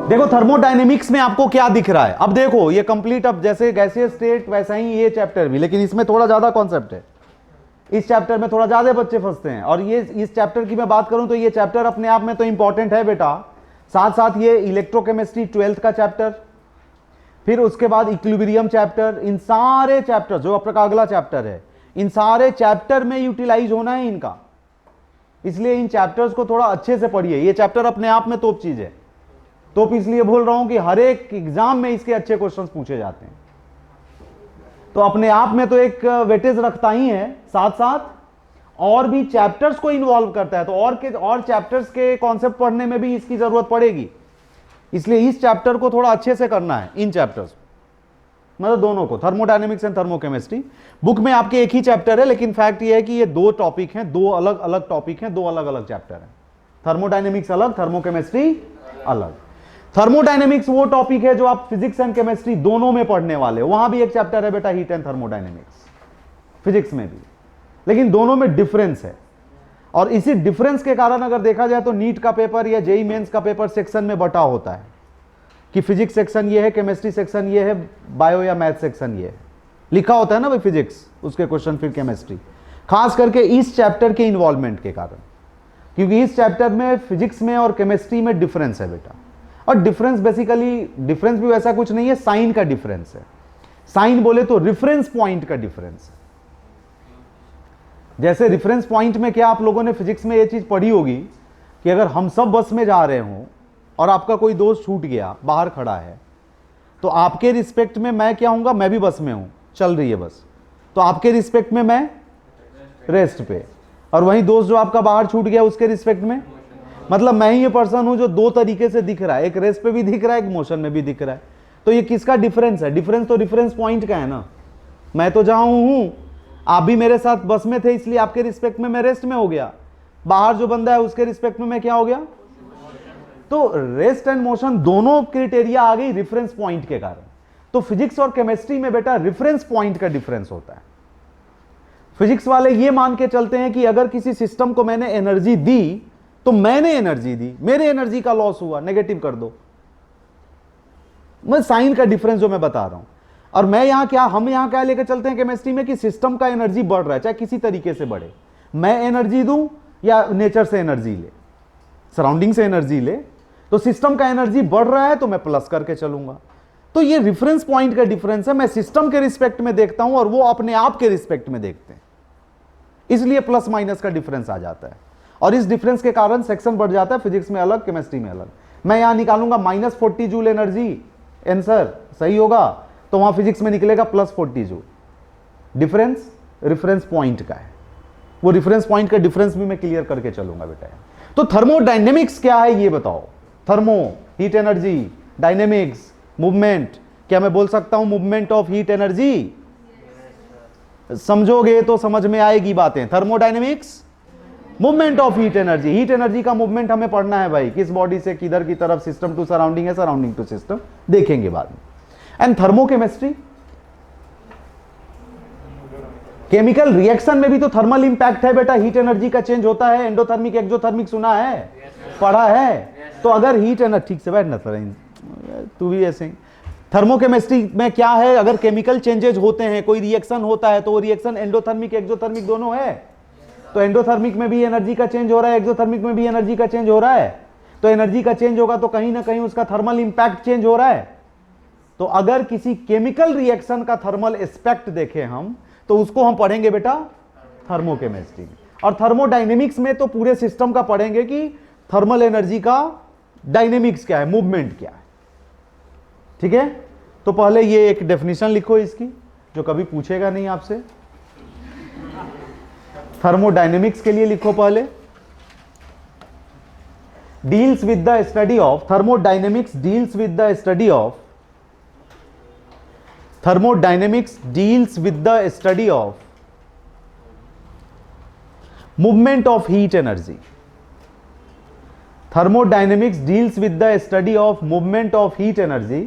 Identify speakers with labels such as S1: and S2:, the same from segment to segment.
S1: देखो थर्मोडायनेमिक्स में आपको क्या दिख रहा है, अब देखो ये कंप्लीट, अब जैसे गैसीय स्टेट वैसा ही ये चैप्टर भी, लेकिन इसमें थोड़ा ज्यादा कॉन्सेप्ट है, इस चैप्टर में थोड़ा ज्यादा बच्चे फंसते हैं। और ये इस चैप्टर की मैं बात करूं तो ये चैप्टर अपने आप में तो इंपॉर्टेंट है बेटा, साथ साथ ये इलेक्ट्रोकेमिस्ट्री 12th का चैप्टर, फिर उसके बाद इक्विलिब्रियम चैप्टर, इन सारे चैप्टर जो आपका अगला चैप्टर है, इन सारे चैप्टर में यूटिलाइज होना है इनका, इसलिए इन चैप्टर्स को थोड़ा अच्छे से पढ़िए। ये चैप्टर अपने आप में तोप चीज है, तोप इसलिए बोल रहा हूं कि हर एक एग्जाम में इसके अच्छे क्वेश्चंस पूछे जाते हैं, तो अपने आप में तो एक वेटेज रखता ही है, साथ साथ और भी चैप्टर्स को इन्वॉल्व करता है, तो और चैप्टर्स के कॉन्सेप्ट पढ़ने में भी इसकी जरूरत पड़ेगी, इसलिए इस चैप्टर को थोड़ा अच्छे से करना है, इन चैप्टर्स मतलब दोनों को, थर्मोडायनेमिक्स एंड थर्मोकेमिस्ट्री। बुक में आपके एक ही चैप्टर है, लेकिन फैक्ट ये है कि ये दो टॉपिक हैं, दो अलग अलग टॉपिक हैं, दो अलग अलग चैप्टर हैं, थर्मोडायनेमिक्स अलग, थर्मोकेमिस्ट्री अलग। थर्मोडायनेमिक्स वो टॉपिक है जो आप फिजिक्स एंड केमिस्ट्री दोनों में पढ़ने वाले हो, वहां भी एक चैप्टर है बेटा हीट एंड थर्मोडायनेमिक्स, फिजिक्स में भी, लेकिन दोनों में डिफरेंस है। और इसी डिफरेंस के कारण अगर देखा जाए तो नीट का पेपर या जेई मेंस का पेपर सेक्शन में बटा होता है कि फिजिक्स सेक्शन ये है, केमिस्ट्री सेक्शन ये है, बायो या मैथ सेक्शन ये है, लिखा होता है ना भाई फिजिक्स, उसके क्वेश्चन फिर केमिस्ट्री, खास करके इस चैप्टर के इन्वॉल्वमेंट के कारण, क्योंकि इस चैप्टर में फिजिक्स में और केमिस्ट्री में डिफरेंस है बेटा। और डिफरेंस बेसिकली, डिफरेंस भी वैसा कुछ नहीं है, साइन का डिफरेंस है, साइन बोले तो रेफरेंस पॉइंट का डिफरेंस है। जैसे रेफरेंस पॉइंट में क्या आप लोगों ने फिजिक्स में ये चीज पढ़ी होगी कि अगर हम सब बस में जा रहे हों और आपका कोई दोस्त छूट गया, बाहर खड़ा है, तो आपके रिस्पेक्ट में मैं क्या हूंगा, मैं भी बस में हूं, चल रही है बस, तो आपके रिस्पेक्ट में मैं रेस्ट पे, और वहीं दोस्त जो आपका बाहर छूट गया उसके रिस्पेक्ट में, मतलब मैं ही ये पर्सन हूं जो दो तरीके से दिख रहा है, एक रेस्ट पे भी दिख रहा है, एक मोशन में भी दिख रहा है। तो ये किसका डिफरेंस है? डिफरेंस तो रेफरेंस पॉइंट का है ना। मैं तो जहां हूं, आप भी मेरे साथ बस में थे, इसलिए आपके रिस्पेक्ट में मैं रेस्ट में हो गया, बाहर जो बंदा है उसके रिस्पेक्ट में मैं क्या हो गया, तो रेस्ट एंड मोशन दोनों क्राइटेरिया आ गई रेफरेंस पॉइंट के कारण। तो फिजिक्स और केमिस्ट्री में बेटा रेफरेंस पॉइंट का डिफरेंस होता है। फिजिक्स वाले ये मान के चलते हैं कि अगर किसी सिस्टम को मैंने एनर्जी दी तो मैंने एनर्जी दी, मेरे एनर्जी का लॉस हुआ, नेगेटिव कर दो, मैं साइन का डिफरेंस जो मैं बता रहा हूं। और मैं यहां क्या, हम यहां क्या लेकर चलते हैं केमिस्ट्री में कि सिस्टम का एनर्जी बढ़ रहा है, चाहे किसी तरीके से बढ़े, मैं एनर्जी दूं या नेचर से एनर्जी ले, सराउंडिंग से एनर्जी ले, तो सिस्टम का एनर्जी बढ़ रहा है तो मैं प्लस करके चलूंगा। तो ये रेफरेंस पॉइंट का डिफरेंस है, मैं सिस्टम के रिस्पेक्ट में देखता हूं और वो अपने आप के रिस्पेक्ट में देखते हैं, इसलिए प्लस माइनस का डिफरेंस आ जाता है। और इस डिफरेंस के कारण सेक्शन बढ़ जाता है, फिजिक्स में अलग, केमिस्ट्री में अलग। मैं यहां निकालूंगा -40 जूल एनर्जी, आंसर सही होगा, तो वहां फिजिक्स में निकलेगा +40 जूल। डिफरेंस रेफरेंस पॉइंट का है, वो रेफरेंस पॉइंट का डिफरेंस भी मैं क्लियर करके चलूंगा बेटा। तो थर्मोडायनेमिक्स क्या है ये बताओ। Thermo heat energy, dynamics movement, क्या मैं बोल सकता हूं मूवमेंट ऑफ हीट एनर्जी? समझोगे तो समझ में आएगी बातें। Thermodynamics movement of heat energy, heat energy का मूवमेंट हमें पढ़ना है भाई, किस बॉडी से किधर की तरफ, सिस्टम टू सराउंडिंग है, सराउंडिंग टू सिस्टम, देखेंगे बाद में। एंड थर्मोकेमिस्ट्री, केमिकल रिएक्शन में भी तो थर्मल इंपैक्ट है बेटा, हीट एनर्जी का चेंज होता है, एंडोथर्मिक एक्सोथर्मिक सुना है, पढ़ा है। तो अगर हीट एनर्जी, ठीक से बैठना तू भी ऐसे, थर्मोकेमिस्ट्री में क्या है, अगर केमिकल चेंजेज होते हैं, कोई रिएक्शन होता है, तो वो रिएक्शन एंडोथर्मिक एक्सोथर्मिक दोनों है, तो एंडोथर्मिक में भी एनर्जी का चेंज हो रहा है, एक्सोथर्मिक में भी एनर्जी का चेंज हो रहा है। तो एनर्जी का चेंज होगा तो कहीं ना कहीं उसका थर्मल इंपैक्ट चेंज हो रहा है। तो अगर किसी केमिकल रिएक्शन का थर्मल एस्पेक्ट देखें हम, तो उसको हम पढ़ेंगे बेटा थर्मोकेमिस्ट्री। और थर्मोडायनेमिक्स में तो पूरे सिस्टम का पढ़ेंगे कि थर्मल एनर्जी का डायनेमिक्स क्या है, मूवमेंट क्या है। ठीक है, तो पहले ये एक डेफिनेशन लिखो इसकी, जो कभी पूछेगा नहीं आपसे। थर्मोडायनेमिक्स के लिए लिखो पहले, deals with the study of, thermodynamics deals with the study of, thermodynamics deals with the study of movement of heat energy. Thermodynamics deals with the study of movement of heat energy.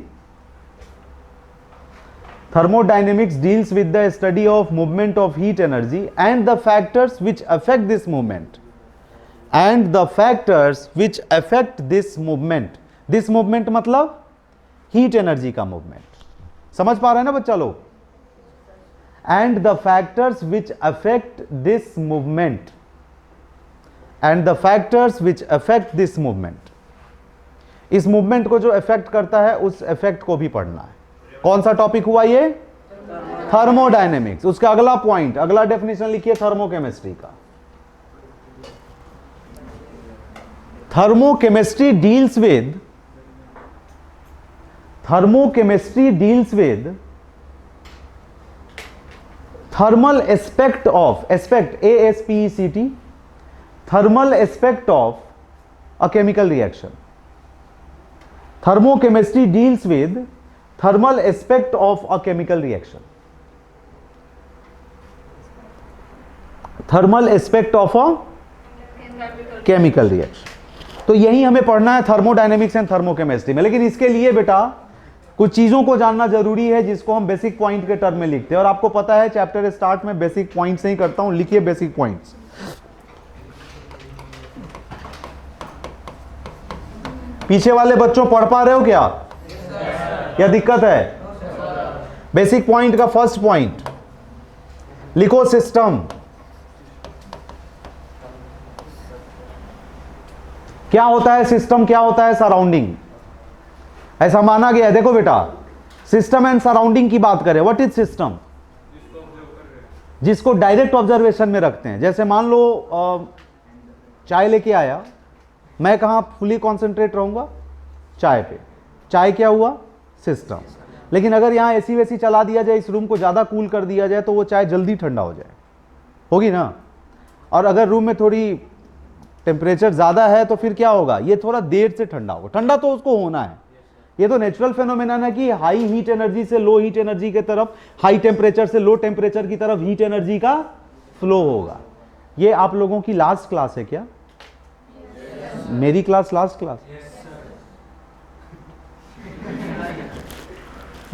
S1: Thermodynamics deals with the study of movement of heat energy and the factors which affect this movement. And the factors which affect this movement. This movement मतलब heat energy का movement, समझ पा रहे हैं ना बच्चा लोग? And the factors which affect this movement, and the factors which affect this movement, इस मूवमेंट को जो इफेक्ट करता है उस इफेक्ट को भी पढ़ना है। कौन सा टॉपिक हुआ ये? थर्मोडायनेमिक्स। उसका अगला पॉइंट, अगला डेफिनेशन लिखिए थर्मोकेमिस्ट्री का। Thermochemistry deals with thermal aspect of, aspect ASPECT, thermal aspect of a chemical reaction. Thermochemistry deals with thermal aspect of a chemical reaction. Thermal aspect of a chemical reaction. तो यही हमें पढ़ना है thermodynamics and thermochemistry में। लेकिन इसके लिए बेटा कुछ चीजों को जानना जरूरी है जिसको हम बेसिक पॉइंट के टर्म में लिखते हैं। और आपको पता है चैप्टर स्टार्ट में बेसिक पॉइंट्स नहीं करता हूं, लिखिए बेसिक पॉइंट्स। पीछे वाले बच्चों पढ़ पा रहे हो क्या? या दिक्कत है? बेसिक पॉइंट का फर्स्ट पॉइंट लिखो, सिस्टम। क्या होता है सिस्टम, क्या होता है सराउंडिंग? ऐसा माना गया है। देखो बेटा, सिस्टम एंड सराउंडिंग की बात करें, व्हाट इज सिस्टम? जिसको डायरेक्ट ऑब्जर्वेशन में रखते हैं। जैसे मान लो चाय लेके आया, मैं कहां फुली कॉन्सेंट्रेट रहूंगा? चाय पे। चाय क्या हुआ? सिस्टम। लेकिन अगर यहां एसी वेसी चला दिया जाए, इस रूम को ज्यादा कूल कर दिया जाए, तो वो चाय जल्दी ठंडा हो जाए, होगी ना? और अगर रूम में थोड़ी टेम्परेचर ज्यादा है तो फिर क्या होगा? ये थोड़ा देर से ठंडा होगा। ठंडा तो उसको होना है, ये तो नेचुरल फेनोमेनन है कि हाई हीट एनर्जी से लो हीट एनर्जी की तरफ, हाई टेम्परेचर से लो टेम्परेचर की तरफ हीट एनर्जी का फ्लो होगा। ये आप लोगों की लास्ट क्लास है क्या? मेरी क्लास लास्ट क्लास?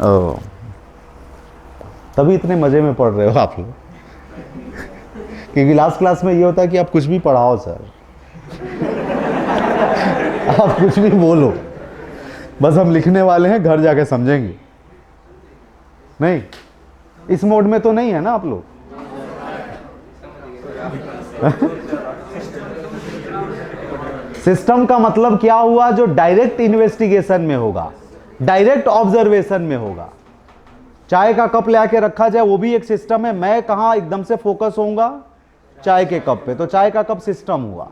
S1: ओह, तभी इतने मजे में पढ़ रहे हो आप लोग। क्योंकि लास्ट क्लास में ये होता है कि आप कुछ भी पढ़ाओ सर, आप कुछ भी बोलो, बस हम लिखने वाले हैं, घर जाके समझेंगे। नहीं, इस मोड में तो नहीं है ना आप लोग? सिस्टम का मतलब क्या हुआ? जो डायरेक्ट इन्वेस्टिगेशन में होगा, डायरेक्ट ऑब्जर्वेशन में होगा। चाय का कप ले आके रखा जाए, वो भी एक सिस्टम है। मैं कहां एकदम से फोकस होऊंगा? चाय के कप पे, तो चाय का कप सिस्टम हुआ।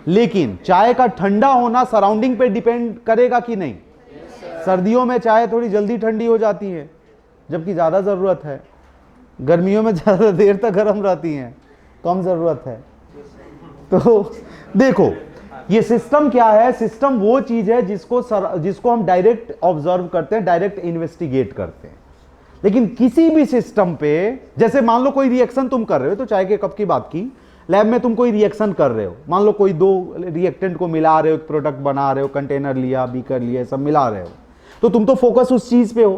S1: लेकिन चाय का ठंडा होना सराउंडिंग पे डिपेंड करेगा कि नहीं? सर्दियों में चाय थोड़ी जल्दी ठंडी हो जाती है, जबकि ज्यादा जरूरत है। गर्मियों में ज्यादा देर तक गर्म रहती हैं, कम जरूरत है। तो देखो, ये सिस्टम क्या है? सिस्टम वो चीज है जिसको हम डायरेक्ट ऑब्जर्व करते हैं, डायरेक्ट इन्वेस्टिगेट करते हैं। लेकिन किसी भी सिस्टम पे, जैसे मान लो कोई रिएक्शन तुम कर रहे हो, तो चाय के कप की बात की, लैब में तुम कोई रिएक्शन कर रहे हो, मान लो कोई दो रिएक्टेंट को मिला रहे हो, एक प्रोडक्ट बना रहे हो, कंटेनर लिया, बीकर लिया, सब मिला रहे हो, तो तुम तो फोकस उस चीज पे हो।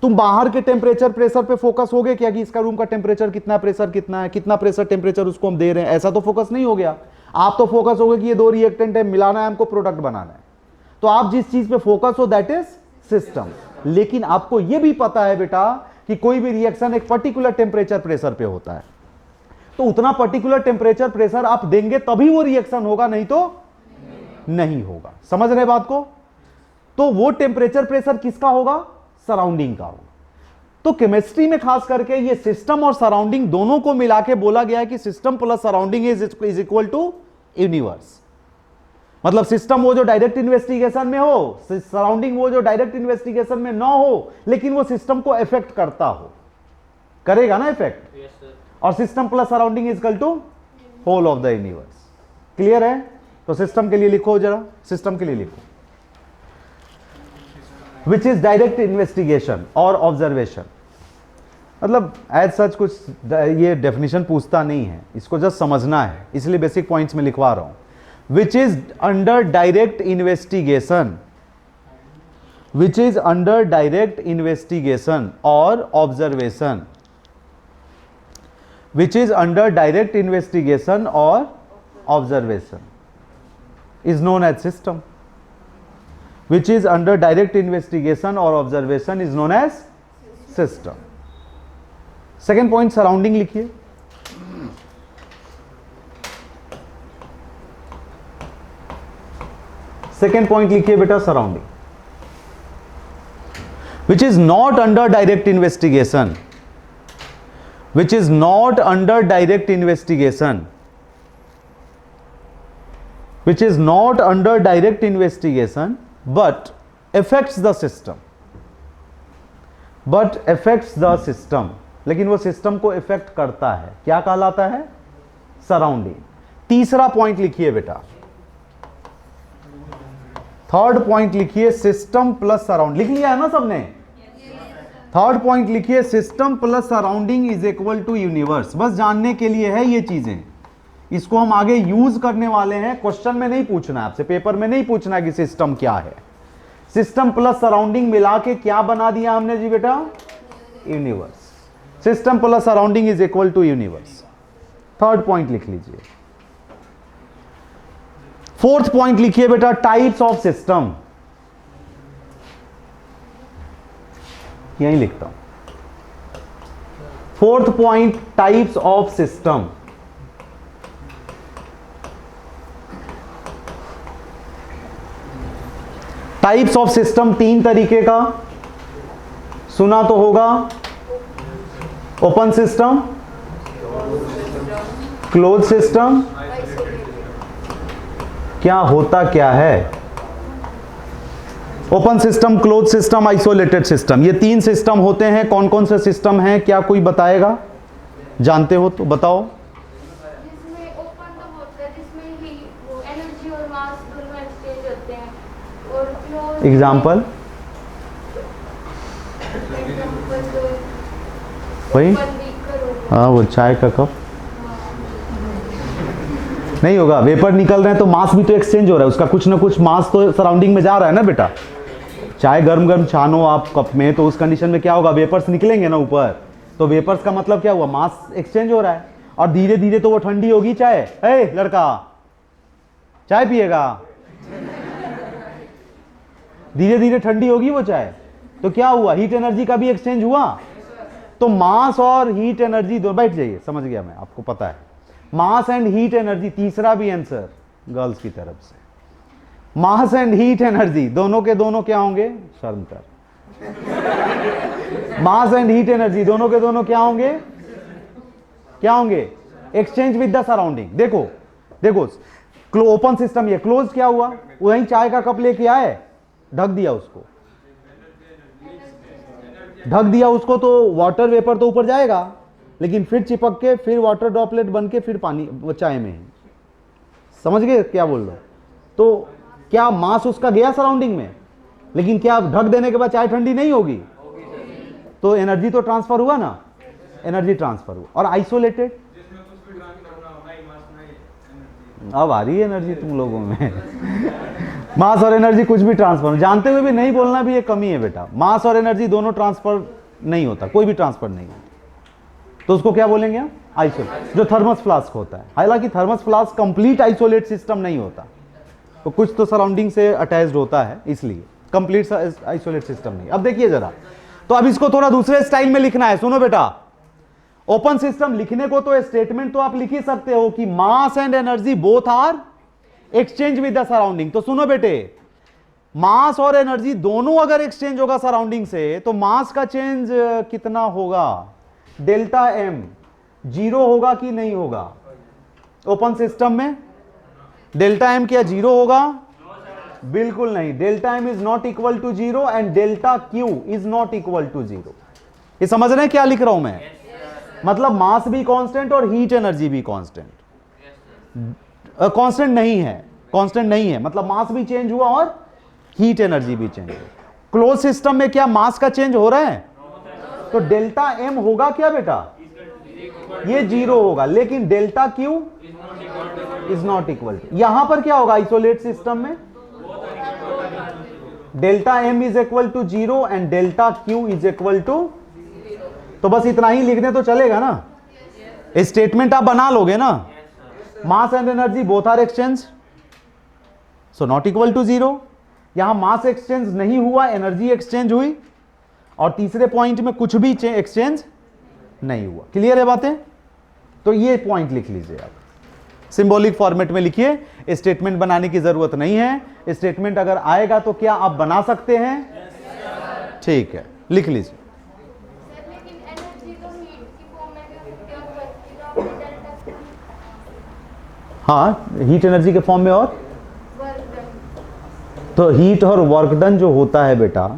S1: तुम बाहर के टेम्परेचर प्रेशर पे फोकस हो गए क्या, कि इसका रूम का टेम्परेचर कितना, प्रेशर कितना है, कितना प्रेशर टेम्परेचर उसको हम दे रहे हैं, ऐसा तो फोकस नहीं हो गया। आप तो फोकस हो गए कि ये दो रिएक्टेंट है, मिलाना है हमको, प्रोडक्ट बनाना है। तो आप जिस चीज पे फोकस हो, दैट इज सिस्टम। लेकिन आपको यह भी पता है बेटा कि कोई भी रिएक्शन एक पर्टिकुलर टेम्परेचर प्रेशर पे होता है, तो उतना पर्टिकुलर टेम्परेचर प्रेशर आप देंगे तभी वो रिएक्शन होगा, नहीं तो नहीं होगा। समझ रहे बात को? तो वो टेम्परेचर प्रेशर किसका होगा? सराउंडिंग का होगा। तो केमिस्ट्री में खास करके ये सिस्टम और सराउंडिंग दोनों को मिला के बोला गया है कि system plus surrounding is equal to universe. मतलब सिस्टम वो जो डायरेक्ट इन्वेस्टिगेशन में हो, सराउंडिंग वो जो डायरेक्ट इन्वेस्टिगेशन में ना हो, लेकिन वो सिस्टम को इफेक्ट करता हो, करेगा ना इफेक्ट। और system plus surrounding is equal to whole of the universe. Clear है? तो सिस्टम के लिए लिखो जरा, सिस्टम के लिए लिखो, विच इज डायरेक्ट इन्वेस्टिगेशन और ऑब्जर्वेशन। मतलब एज सच कुछ ये डेफिनेशन पूछता नहीं है, इसको जस्ट समझना है, इसलिए बेसिक पॉइंट्स में लिखवा रहा हूं। which is under direct investigation, which is under direct investigation or observation, which is under direct investigation or observation is known as system. which is under direct investigation or observation is known as system. Second point surrounding लिखिए. Second point लिखिए बेटा surrounding, which is not under direct investigation, which is not under direct investigation, which is not under direct investigation but affects the system, but affects the system, लेकिन वो system को effect करता है, क्या कहलाता है? सराउंडिंग. तीसरा पॉइंट लिखिए बेटा, थर्ड पॉइंट लिखिए सिस्टम प्लस सराउंडिंग. लिख लिया है ना सबने? थर्ड पॉइंट लिखिए system plus surrounding is equal to universe. बस जानने के लिए है ये चीजें, इसको हम आगे यूज करने वाले हैं. क्वेश्चन में नहीं पूछना है आपसे, पेपर में नहीं पूछना है कि सिस्टम क्या है. सिस्टम प्लस सराउंडिंग मिला के क्या बना दिया हमने जी बेटा? Universe. System plus surrounding is equal to universe. Third point लिख लीजिए. फोर्थ पॉइंट लिखिए बेटा टाइप्स ऑफ सिस्टम. यही लिखता हूं. Fourth point types of system. Types of system तीन तरीके का सुना तो होगा. ओपन सिस्टम, क्लोज सिस्टम, क्या होता क्या है? Open system, close system, isolated system, ये तीन सिस्टम होते हैं. कौन कौन से सिस्टम हैं, क्या कोई बताएगा? जानते हो तो बताओ.
S2: जिसमें ओपन तो होता है जिसमें ही वो एनर्जी और मास दोनों एक्सचेंज होते हैं, और क्लोज
S1: एग्जाम्पल वही, हाँ वो चाय का कप नहीं होगा. वेपर निकल रहे हैं तो मास भी तो एक्सचेंज हो रहा है, उसका कुछ ना कुछ मास तो सराउंडिंग में जा रहा है ना बेटा. चाय गर्म गर्म छानो आप कप में, तो उस कंडीशन में क्या होगा? वेपर्स निकलेंगे ना ऊपर. तो वेपर्स का मतलब क्या हुआ? मास एक्सचेंज हो रहा है. और धीरे धीरे तो वो ठंडी होगी चाय. हे लड़का चाय पिएगा? धीरे धीरे ठंडी होगी वो चाय. तो क्या हुआ? हीट एनर्जी का भी एक्सचेंज हुआ. तो मास और हीट एनर्जी दो, बैठ जाइए, समझ गया मैं, आपको पता है. मास एंड हीट एनर्जी, तीसरा भी आंसर गर्ल्स की तरफ से. मास एंड हीट एनर्जी दोनों के दोनों क्या होंगे? शर्म कर. मास एंड हीट एनर्जी दोनों के दोनों क्या होंगे? क्या होंगे? Exchange with the surrounding. देखो देखो, ओपन सिस्टम, ये क्लोज क्या हुआ? वहीं चाय का कप लेके आए, ढक दिया उसको, ढक दिया उसको, तो वाटर वेपर तो ऊपर जाएगा, लेकिन फिर चिपक के फिर वाटर ड्रॉपलेट बन के फिर पानी चाय में. समझ गए क्या बोल रहा हूं? तो क्या मास उसका गया सराउंडिंग में, लेकिन क्या ढक देने के बाद चाय ठंडी नहीं होगी? तो एनर्जी तो ट्रांसफर हुआ ना, एनर्जी ट्रांसफर हुआ. और आइसोलेटेड, अब आ रही है एनर्जी तुम लोगों में. मास और एनर्जी कुछ भी ट्रांसफर, जानते हुए भी नहीं बोलना भी एक कमी है बेटा. मास और एनर्जी दोनों ट्रांसफर नहीं होता, कोई भी ट्रांसफर नहीं होता. तो उसको क्या बोलेंगे हम? आइसोलेट. जो थर्मस फ्लास्क होता है, हालांकि thermos flask complete isolate system नहीं होता, तो कुछ तो सराउंडिंग से अटैच्ड होता है, इसलिए कंप्लीट आइसोलेट सिस्टम नहीं. अब देखिए जरा, तो अब इसको थोड़ा दूसरे स्टाइल में लिखना है. सुनो बेटा, ओपन सिस्टम लिखने को तो स्टेटमेंट तो आप लिख ही सकते हो कि mass and energy both are exchange with the surrounding. तो सुनो बेटे, मास और एनर्जी दोनों अगर एक्सचेंज होगा सराउंडिंग से, तो मास का चेंज कितना होगा? Delta M. जीरो होगा कि नहीं होगा? ओपन सिस्टम में डेल्टा एम क्या जीरो होगा? बिल्कुल नहीं. Delta M is not equal to zero and delta Q is not equal to zero. ये समझ रहे हैं क्या लिख रहा हूं मैं? मतलब मास भी कांस्टेंट और हीट एनर्जी भी कांस्टेंट. कांस्टेंट नहीं है, कांस्टेंट नहीं है, मतलब मास भी चेंज हुआ और हीट एनर्जी भी चेंज हुआ. क्लोज सिस्टम में क्या मास का चेंज हो रहा है? तो डेल्टा एम होगा क्या बेटा? ये जीरो होगा, लेकिन delta Q is not equal to. यहां पर क्या होगा आइसोलेट सिस्टम में? Delta M is equal to zero and delta Q is equal to. तो बस इतना ही लिख दें तो चलेगा ना? स्टेटमेंट आप बना लोगे ना? Mass and energy both are exchange, so not equal to zero. यहां मास एक्सचेंज नहीं हुआ, एनर्जी एक्सचेंज हुई, और तीसरे पॉइंट में कुछ भी एक्सचेंज नहीं हुआ। क्लियर है बातें? तो ये पॉइंट लिख लीजिए आप, सिंबॉलिक फॉर्मेट में लिखिए, स्टेटमेंट बनाने की जरूरत नहीं है। स्टेटमेंट अगर आएगा तो क्या आप बना सकते हैं? ठीक है, लिख लीजिए।
S2: सर लेकिन एनर्जी तो हीट की फॉर्म में भी हो सकती है और वर्क की तो आपने डेल्टा की
S1: हाँ, हीट एनर्जी के फॉर्म में, और
S2: वर्क डन।
S1: तो हीट और वर्क डन जो होता है बेटा,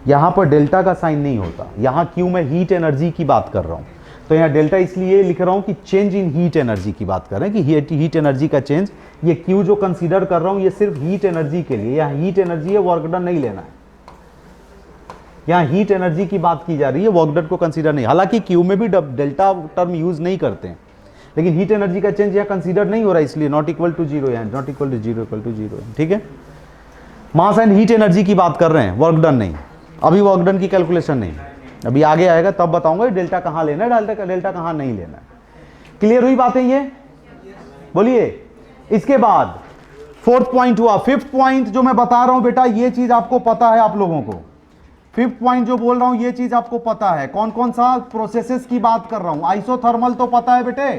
S1: यहां पर डेल्टा का साइन नहीं होता, यहां क्यों मैं हीट एनर्जी की बात कर रहा हूं, तो यहाँ डेल्टा इसलिए लिख रहा हूं कि चेंज इन हीट एनर्जी की बात कर रहे हैं, कि हीट एनर्जी का चेंज। ये क्यू जो कंसीडर कर रहा हूं ये सिर्फ हीट एनर्जी के लिए, यहाँ हीट एनर्जी है, वर्क डन नहीं लेना है। यहाँ हीट एनर्जी की बात की जा रही है, वर्क डन को कंसीडर नहीं। हालांकि क्यू में भी डेल्टा टर्म यूज नहीं करते हैं, लेकिन हीट एनर्जी का चेंज यहाँ कंसीडर नहीं हो रहा, इसलिए नॉट इक्वल टू जीरो, यहाँ not equal to zero, equal to zero. ठीक है, मास एंड हीट एनर्जी की बात कर रहे हैं, वर्क डन नहीं। अभी वर्क डन की कैलकुलेशन नहीं, अभी आगे आएगा तब बताऊंगा डेल्टा कहां लेना है, डेल्टा कहां नहीं लेना है। क्लियर हुई बातें ये? बोलिए। इसके बाद फोर्थ पॉइंट हुआ। फिफ्थ पॉइंट जो मैं बता रहा हूं बेटा, ये चीज आपको पता है आप लोगों को। फिफ्थ पॉइंट जो बोल रहा हूं ये चीज आपको पता है। कौन कौन सा प्रोसेसेस की बात कर रहा हूं? आइसोथर्मल तो पता है बेटे,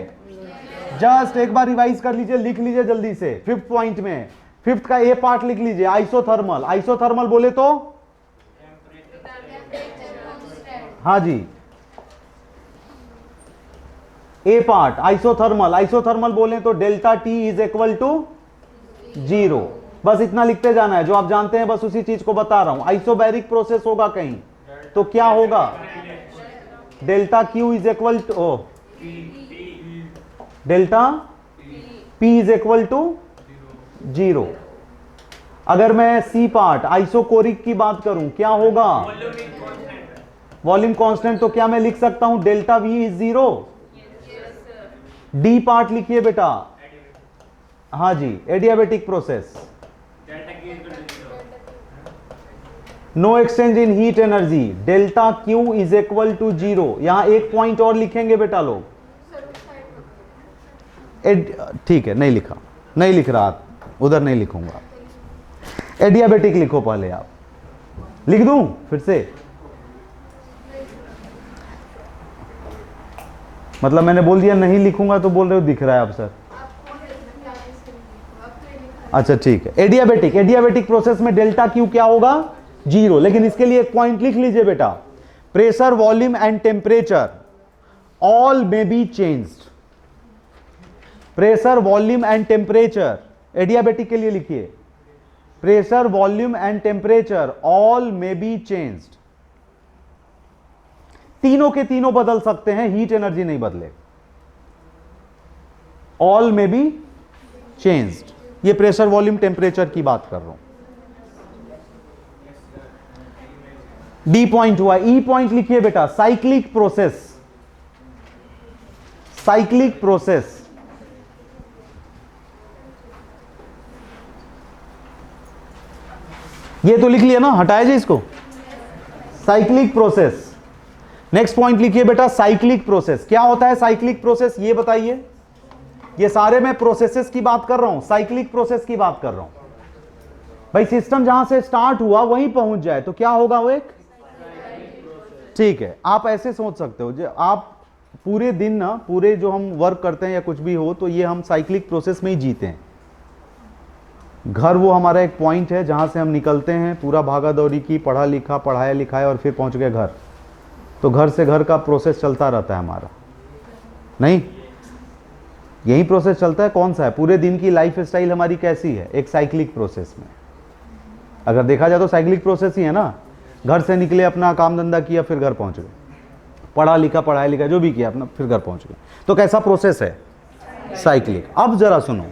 S1: जस्ट एक बार रिवाइज कर लीजिए, लिख लीजिए जल्दी से। फिफ्थ पॉइंट में फिफ्थ का ए पार्ट लिख लीजिए, आइसोथर्मल। आइसोथर्मल बोले तो हाँ जी, ए पार्ट आइसोथर्मल। आइसोथर्मल बोले तो delta T is equal to zero. बस इतना लिखते जाना है, जो आप जानते हैं बस उसी चीज को बता रहा हूं। आइसोबैरिक प्रोसेस होगा कहीं तो क्या होगा? Delta Q is equal to delta P is equal to zero. अगर मैं सी पार्ट आइसोकोरिक की बात करूं क्या होगा? Volume constant. तो क्या मैं लिख सकता हूं delta V is zero? D part लिखिए बेटा, हाँ जी, adiabatic process, no exchange in heat energy, delta Q is equal to zero. यहां एक पॉइंट और लिखेंगे बेटा लोग, ठीक है, नहीं लिखा, नहीं लिख रहा, उधर नहीं लिखूंगा, एडियाबेटिक लिखो पहले आप। लिख दूं फिर से? मतलब मैंने बोल दिया नहीं लिखूंगा तो बोल रहे हो दिख रहा है आप सर? अच्छा ठीक है। एडियाबेटिक, एडियाबेटिक प्रोसेस में डेल्टा क्यू क्या होगा? जीरो। लेकिन इसके लिए एक पॉइंट लिख लीजिए बेटा, pressure, volume and temperature all may be changed. Pressure, volume and temperature, adiabatic के लिए लिखिए, pressure, volume and temperature all may be changed. तीनों के तीनों बदल सकते हैं, हीट एनर्जी नहीं बदले। ऑल मे बी चेंज्ड, ये प्रेशर, वॉल्यूम, टेम्परेचर की बात कर रहा हूं। डी पॉइंट हुआ। ई पॉइंट लिखिए बेटा, साइक्लिक प्रोसेस। साइक्लिक प्रोसेस, ये तो लिख लिया ना, हटाया जाए इसको। Cyclic process. नेक्स्ट पॉइंट लिखिए बेटा, साइक्लिक प्रोसेस। क्या होता है साइक्लिक प्रोसेस, ये बताइए। ये सारे मैं प्रोसेसेस की बात कर रहा हूं, साइक्लिक प्रोसेस की बात कर रहा हूं। भाई सिस्टम जहां से स्टार्ट हुआ वहीं पहुंच जाए तो क्या होगा वो एक? ठीक है, आप ऐसे सोच सकते हो, जो आप पूरे दिन ना, पूरे जो हम वर्क करते हैं या कुछ भी हो, तो ये हम साइक्लिक प्रोसेस में ही जीते हैं। घर वो हमारा एक पॉइंट है जहां से हम निकलते हैं, पूरा भागा दौड़ी की, पढ़ा लिखा, पढ़ाया लिखाया, और फिर पहुंच गए घर। तो घर से घर का प्रोसेस चलता रहता है हमारा, नहीं? यही प्रोसेस चलता है। कौन सा है? पूरे दिन की लाइफ स्टाइल हमारी कैसी है? एक साइक्लिक प्रोसेस में। अगर देखा जाए तो साइक्लिक प्रोसेस ही है ना। घर से निकले, अपना काम धंधा किया, फिर घर पहुंच गए, पढ़ा लिखा, पढ़ाया लिखा, जो भी किया अपना, फिर घर पहुंच गए। तो कैसा प्रोसेस है? साइक्लिक। अब जरा सुनो,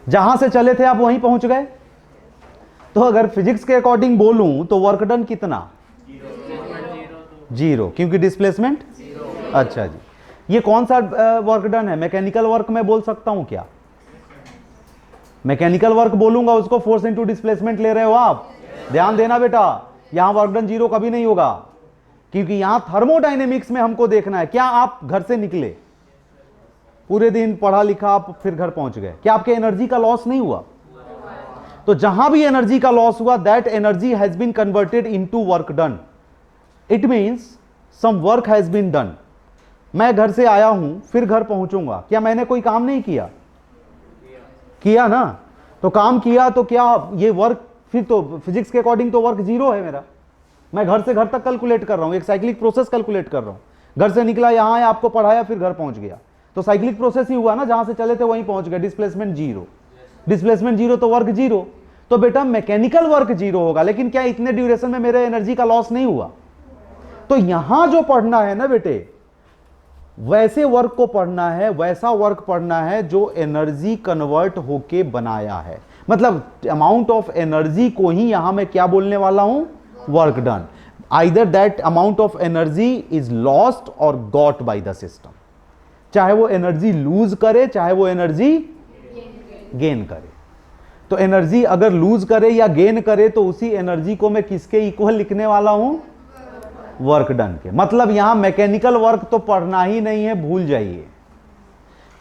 S1: जहां से चले थे आप वहीं पहुंच गए। तो अगर फिजिक्स के अकॉर्डिंग बोलूं तो वर्क डन कितना? जीरो, क्योंकि डिस्प्लेसमेंट। अच्छा जी, ये कौन सा वर्क डन है? मैकेनिकल वर्क में बोल सकता हूं क्या? मैकेनिकल वर्क बोलूंगा उसको, फोर्स इनटू डिस्प्लेसमेंट ले रहे हो आप। ध्यान देना बेटा, यहां वर्क डन जीरो कभी नहीं होगा, क्योंकि यहां थर्मोडायनेमिक्स में हमको देखना है। क्या आप घर से निकले, पूरे दिन पढ़ा लिखा, आप फिर घर पहुंच गए, क्या आपके एनर्जी का लॉस नहीं हुआ? तो जहां भी एनर्जी का लॉस हुआ, that energy has been converted into work done. It means some work has been done. मैं घर से आया हूं, फिर घर पहुंचूंगा, क्या मैंने कोई काम नहीं किया? किया ना। तो काम किया तो क्या ये वर्क, फिर तो फिजिक्स के अकॉर्डिंग तो वर्क जीरो है मेरा। मैं घर से घर तक कैलकुलेट कर रहा हूं, एक साइक्लिक प्रोसेस कैलकुलेट कर रहा हूं। घर से निकला, यहां आया, आपको पढ़ाया, फिर घर पहुंच गया, तो साइक्लिक प्रोसेस ही हुआ ना, जहां से चले थे वहीं पहुंच गए। डिस्प्लेसमेंट जीरो, डिस्प्लेसमेंट जीरो तो वर्क जीरो। तो बेटा मैकेनिकल वर्क जीरो होगा, लेकिन क्या इतने ड्यूरेशन में मेरे एनर्जी का लॉस नहीं हुआ? तो यहां जो पढ़ना है ना बेटे, वैसे वर्क को पढ़ना है, वैसा वर्क पढ़ना है जो एनर्जी कन्वर्ट होके बनाया है। मतलब अमाउंट ऑफ एनर्जी को ही यहां मैं क्या बोलने वाला हूं? Work done. Either that amount of energy is lost और गॉट बाय द सिस्टम। चाहे वो एनर्जी लूज करे, चाहे वो एनर्जी गेन करे। तो एनर्जी अगर लूज करे या गेन करे, तो उसी एनर्जी को मैं किसके इक्वल लिखने वाला हूं? वर्क डन के। मतलब यहां मैकेनिकल वर्क तो पढ़ना ही नहीं है, भूल जाइए।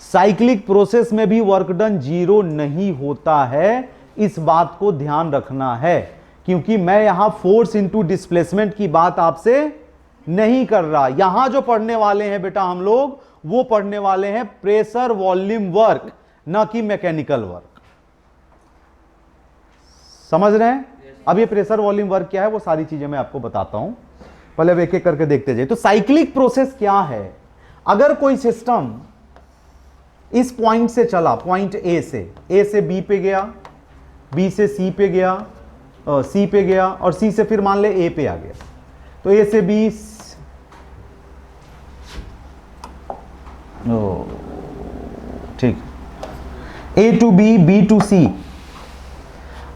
S1: साइक्लिक प्रोसेस में भी वर्क डन जीरो नहीं होता है, इस बात को ध्यान रखना है, क्योंकि मैं यहां फोर्स इंटू डिस्प्लेसमेंट की बात आपसे नहीं कर रहा। यहां जो पढ़ने वाले हैं बेटा हम लोग, वो पढ़ने वाले हैं प्रेशर वॉल्यूम वर्क, ना कि मैकेनिकल वर्क। समझ रहे हैं? अब ये प्रेशर वॉल्यूम वर्क क्या है, वो सारी चीजें मैं आपको बताता हूं, पहले अब एक एक करके देखते जाइए। तो साइक्लिक प्रोसेस क्या है? अगर कोई सिस्टम इस पॉइंट से चला, पॉइंट ए से बी पे गया, बी से सी पे गया, सी पे गया, और सी से फिर मान ले ए पे आ गया, तो ए से बी, ठीक, ए टू बी, बी टू सी,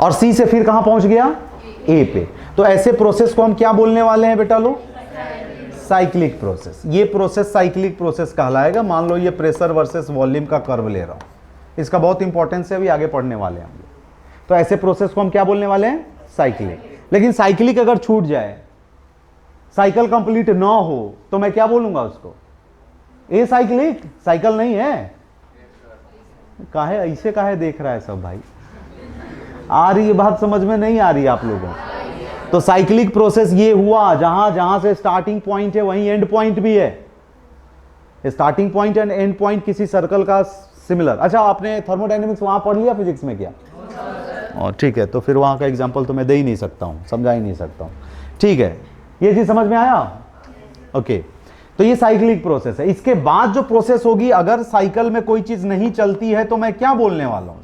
S1: और सी से फिर कहां पहुंच गया? ए पे। तो ऐसे प्रोसेस को हम क्या बोलने वाले हैं बेटा लोग? Cyclic process. ये प्रोसेस साइक्लिक प्रोसेस कहलाएगा। मान लो ये प्रेशर वर्सेस वॉल्यूम का कर्व ले रहा हूं, इसका बहुत इंपॉर्टेंस है, अभी आगे पढ़ने वाले हैं हम लोग। तो ऐसे प्रोसेस को हम क्या बोलने वाले हैं? साइक्लिक। लेकिन साइक्लिक अगर छूट जाए, साइकिल कंप्लीट ना हो, तो मैं क्या बोलूंगा उसको? A cyclic. साइकिल नहीं है। काहे ऐसे काहे देख रहा है सब भाई? आ रही है बात समझ में? नहीं आ रही आप लोगों को? तो साइक्लिक प्रोसेस ये हुआ जहां जहां से स्टार्टिंग पॉइंट है वहीं एंड पॉइंट भी है। Starting point and and point किसी सर्कल का सिमिलर। अच्छा, आपने थर्मोडायनेमिक्स वहां पढ़ लिया फिजिक्स में क्या? और ठीक है, तो फिर वहां का एग्जांपल तो मैं दे ही नहीं सकता हूं, समझा ही नहीं सकता हूं। ठीक है, ये चीज समझ में आया? ओके, तो ये साइक्लिक प्रोसेस है। इसके बाद जो प्रोसेस होगी, अगर साइकिल में कोई चीज नहीं चलती है, तो मैं क्या बोलने वाला हूं?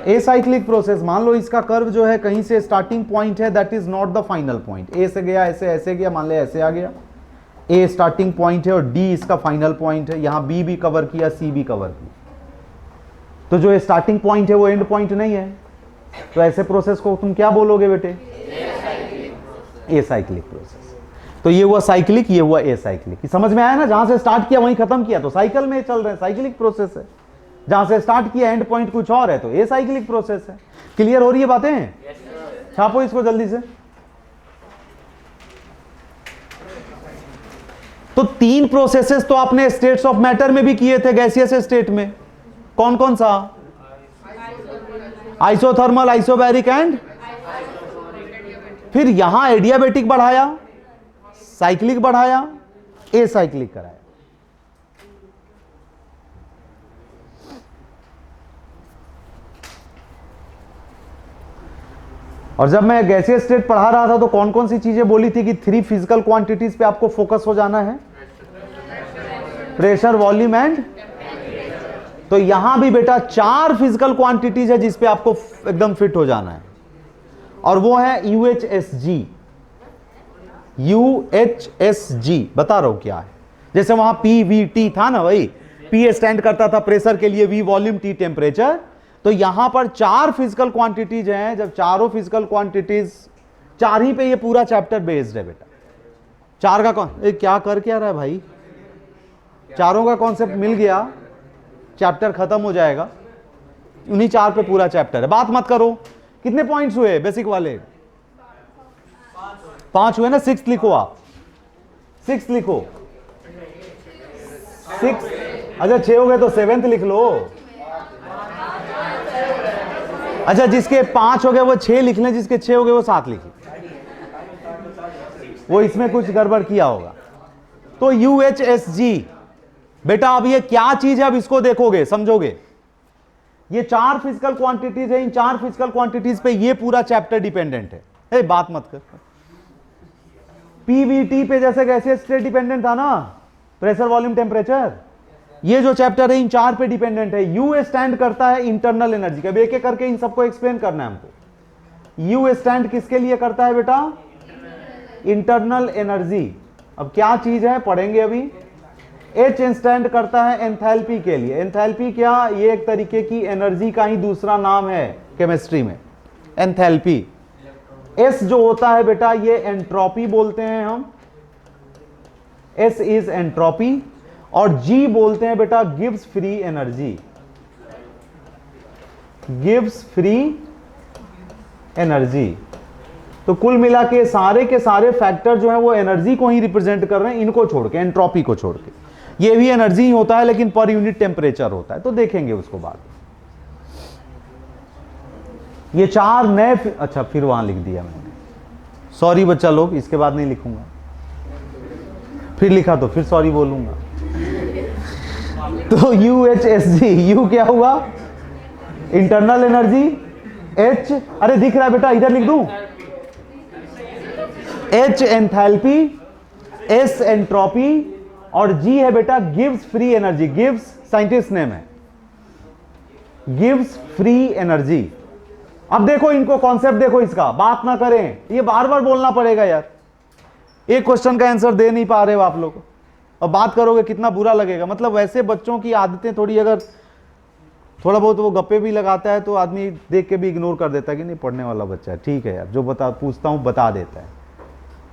S1: A cyclic process. मान लो इसका कर्व जो है कहीं से स्टार्टिंग पॉइंट है, that is not the final point. A से गया, ऐसे ऐसे गया, मान ले ऐसे आ गया, ए स्टार्टिंग पॉइंट है और डी इसका फाइनल पॉइंट है। यहां बी भी कवर किया, सी भी कवर किया, तो जो स्टार्टिंग पॉइंट है वो एंड पॉइंट नहीं है। तो ऐसे प्रोसेस को तुम क्या बोलोगे बेटे? ए साइक्लिक प्रोसेस। तो ये हुआ साइक्लिक, ये हुआ ए साइक्लिक। समझ में आया ना? जहां से स्टार्ट किया वहीं खत्म किया, तो साइकिल में चल रहे हैं, साइक्लिक प्रोसेस है। जहां से स्टार्ट किया एंड पॉइंट कुछ और है, तो ये साइक्लिक प्रोसेस है। क्लियर हो रही है बातें? छापो इसको जल्दी से। तो 3 प्रोसेसेस तो आपने स्टेट्स ऑफ मैटर में भी किए थे, गैसियस स्टेट में। कौन कौन सा? आइसोथर्मल, आइसोबैरिक एंड फिर यहां एडियाबेटिक बढ़ाया, साइक्लिक बढ़ाया, ए साइक्लिक कराया। और जब मैं गैसियस स्टेट पढ़ा रहा था तो कौन कौन सी चीजें बोली थी कि 3 फिजिकल क्वांटिटीज पे आपको फोकस हो जाना है? Pressure, volume and. तो यहां भी बेटा 4 फिजिकल क्वांटिटीज है जिस पे आपको एकदम फिट हो जाना है, और वो है UHSG। UHSG बता रहा हूं क्या है। जैसे वहां PVT था ना, वही P स्टैंड करता था प्रेशर के लिए, V वॉल्यूम, T टेम्परेचर। तो यहां पर 4 फिजिकल क्वांटिटीज हैं। जब चारों फिजिकल क्वांटिटीज, 4 ही पे ये पूरा चैप्टर बेस्ड है बेटा। 4 का कौन क्या कर क्या रहा है भाई? चारों का कॉन्सेप्ट मिल गया, चैप्टर खत्म हो जाएगा। उन्हीं 4 पे पूरा चैप्टर है। बात मत करो। कितने पॉइंट्स हुए बेसिक वाले? 5 हुए ना। 6 लिखो आप, 6 लिखो। 6, अच्छा 6 हो गए तो 7th लिख लो। अच्छा, जिसके 5 हो गए वो 6 लिख लें, जिसके 6 हो गए वो 7 लिख लें, वो इसमें कुछ गड़बड़ किया होगा। तो UHSG बेटा, अब ये क्या चीज है, अब इसको देखोगे समझोगे। ये 4 फिजिकल क्वांटिटीज है, इन 4 फिजिकल क्वांटिटीज पे ये पूरा चैप्टर डिपेंडेंट है। ए, बात मत कर। PVT पे जैसे गैसियस स्टेट डिपेंडेंट था ना, प्रेशर वॉल्यूम टेम्परेचर, ये जो चैप्टर है इन 4 पे डिपेंडेंट है। U स्टैंड करता है इंटरनल एनर्जी का। एक एक करके इन सबको एक्सप्लेन करना है हमको। U स्टैंड किसके लिए करता है बेटा? Internal energy. अब क्या चीज है पढ़ेंगे अभी। H स्टैंड करता है एंथैल्पी के लिए। एंथैल्पी क्या? ये एक तरीके की एनर्जी का ही दूसरा नाम है केमिस्ट्री में, एंथैल्पी। S जो होता है बेटा, ये एंट्रोपी बोलते हैं हम, S इज एंट्रोपी। और G बोलते हैं बेटा gives free energy, gives free energy. तो कुल मिला के सारे फैक्टर जो है वो एनर्जी को ही रिप्रेजेंट कर रहे हैं, इनको छोड़ के, एंट्रोपी को छोड़ के। ये भी एनर्जी ही होता है लेकिन पर यूनिट टेम्परेचर होता है, तो देखेंगे उसको बाद। ये 4 नए, अच्छा फिर वहां लिख दिया मैंने, सॉरी बच्चा लोग, इसके बाद नहीं लिखूंगा। फिर लिखा तो फिर सॉरी बोलूंगा। तो UHSG, U क्या हुआ? Internal energy. H, अरे दिख रहा है बेटा, इधर लिख दूं। H एंथैल्पी, S एंट्रोपी, और G है बेटा gives free energy. Gives scientist name है, गिव्स फ्री एनर्जी। अब देखो इनको कॉन्सेप्ट देखो इसका, बात ना करें, ये बार बार बोलना पड़ेगा यार। एक क्वेश्चन का आंसर दे नहीं पा रहे हो आप लोग और बात करोगे, कितना बुरा लगेगा। मतलब वैसे बच्चों की आदतें थोड़ी, अगर थोड़ा बहुत वो गप्पे भी लगाता है तो आदमी देख के भी इग्नोर कर देता है कि नहीं पढ़ने वाला बच्चा है, ठीक है यार, जो पूछता हूं बता देता है,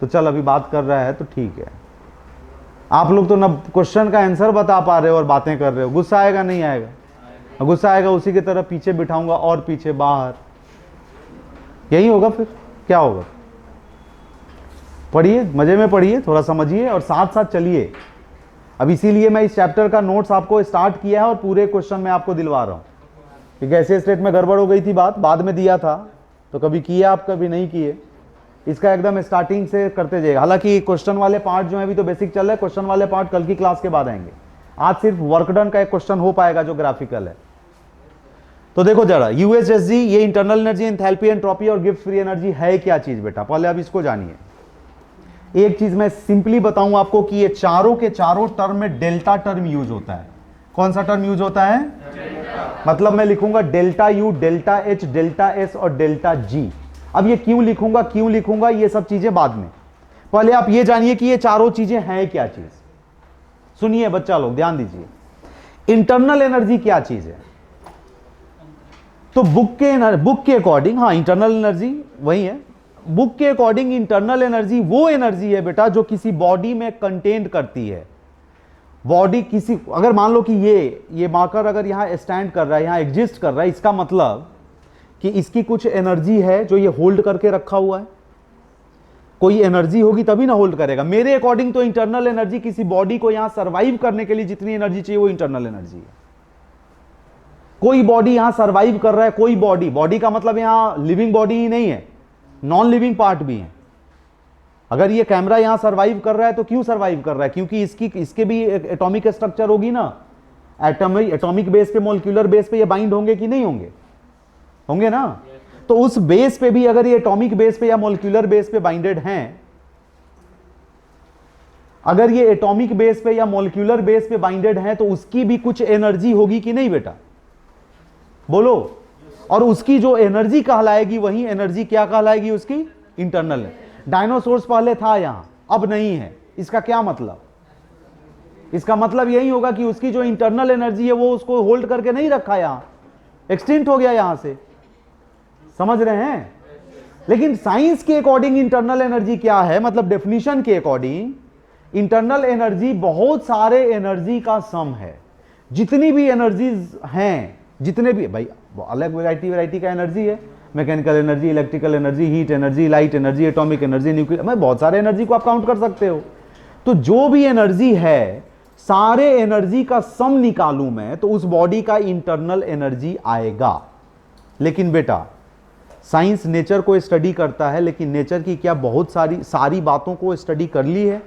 S1: तो चल अभी बात कर रहा है तो ठीक है। आप लोग तो ना क्वेश्चन का आंसर बता पा रहे हो और बातें कर रहे हो। गुस्सा आएगा नहीं आएगा? गुस्सा आएगा उसी की तरह पीछे बिठाऊंगा और पीछे बाहर, यही होगा। फिर क्या होगा? पढ़िए, मजे में पढ़िए, थोड़ा समझिए और साथ साथ चलिए। अब इसीलिए मैं इस चैप्टर का नोट्स आपको स्टार्ट किया है और पूरे क्वेश्चन मैं आपको दिलवा रहा हूँ कि गैसियस स्टेट में गड़बड़ हो गई थी, बात बाद में दिया था तो कभी किए आप, कभी नहीं किए। इसका एकदम स्टार्टिंग से करते जाइएगा। हालांकि क्वेश्चन वाले पार्ट जो है अभी तो बेसिक चल रहा है, क्वेश्चन वाले पार्ट कल की क्लास के बाद आएंगे। आज सिर्फ वर्क डन का एक क्वेश्चन हो पाएगा जो ग्राफिकल है। तो देखो जरा, UHSG ये इंटरनल एनर्जी, एंथैल्पी, एंट्रोपी और गिव्स फ्री एनर्जी है क्या चीज बेटा? पहले अब इसको जानिए। एक चीज मैं सिंपली बताऊं आपको कि ये चारों के चारों टर्म में डेल्टा टर्म यूज होता है। कौन सा टर्म यूज होता है? मतलब मैं लिखूंगा delta U, delta H, delta S और डेल्टा G। अब ये क्यों लिखूंगा ये सब चीजें बाद में। पहले आप ये जानिए कि ये चारों चीजें हैं क्या चीज। सुनिए बच्चा लोग, ध्यान दीजिए। इंटरनल एनर्जी क्या चीज है? तो बुक के अकॉर्डिंग, हाँ इंटरनल एनर्जी वही है। बुक के अकॉर्डिंग इंटरनल एनर्जी वो एनर्जी है बेटा जो किसी बॉडी में कंटेन करती है। बॉडी किसी, अगर मान लो कि ये मार्कर अगर यहां स्टैंड कर रहा है, यहां एग्जिस्ट कर रहा है, इसका मतलब कि इसकी कुछ एनर्जी है जो ये होल्ड करके रखा हुआ है। कोई एनर्जी होगी तभी ना होल्ड करेगा। मेरे अकॉर्डिंग तो इंटरनल एनर्जी किसी बॉडी को यहां सर्वाइव करने के लिए जितनी एनर्जी चाहिए वो इंटरनल एनर्जी है। कोई बॉडी यहां सर्वाइव कर रहा है, कोई बॉडी का मतलब यहां लिविंग बॉडी ही नहीं है, नॉन लिविंग पार्ट भी है। अगर ये कैमरा यहां सर्वाइव कर रहा है तो क्यों सर्वाइव कर रहा है? क्योंकि इसके भी एटॉमिक स्ट्रक्चर होगी ना, एटॉमिक बेस पे, मॉलिक्यूलर बेस पे ये बाइंड होंगे कि नहीं होंगे? होंगे ना। तो उस बेस पे भी अगर ये एटॉमिक बेस पे या मॉलिक्यूलर बेस पे बाइंडेड हैं, अगर ये एटॉमिक बेस पे या मॉलिक्यूलर बेस पे बाइंडेड हैं तो उसकी भी कुछ एनर्जी होगी कि नहीं बेटा? बोलो। और उसकी जो एनर्जी कहलाएगी वही एनर्जी क्या कहलाएगी? उसकी इंटरनल। डायनासोर्स पहले था यहां, अब नहीं है। इसका क्या मतलब? इसका मतलब यही होगा कि उसकी जो इंटरनल एनर्जी है वो उसको होल्ड करके नहीं रखा, यहां एक्सटिंक्ट हो गया यहां से। समझ रहे हैं? लेकिन साइंस के अकॉर्डिंग इंटरनल एनर्जी क्या है, मतलब डेफिनेशन के अकॉर्डिंग इंटरनल एनर्जी बहुत सारे एनर्जी का सम है। जितनी भी एनर्जीज हैं, जितने भी भाई अलग वैरायटी का एनर्जी है, mechanical energy, electrical energy, heat energy, light energy, atomic energy, nuclear, मैं बहुत सारे एनर्जी को आप काउंट कर सकते हो। तो जो भी एनर्जी है, सारे एनर्जी का सम निकालूं मैं तो उस बॉडी का इंटरनल एनर्जी आएगा। लेकिन बेटा साइंस नेचर को स्टडी करता है, लेकिन नेचर की क्या बहुत सारी बातों को स्टडी कर ली है?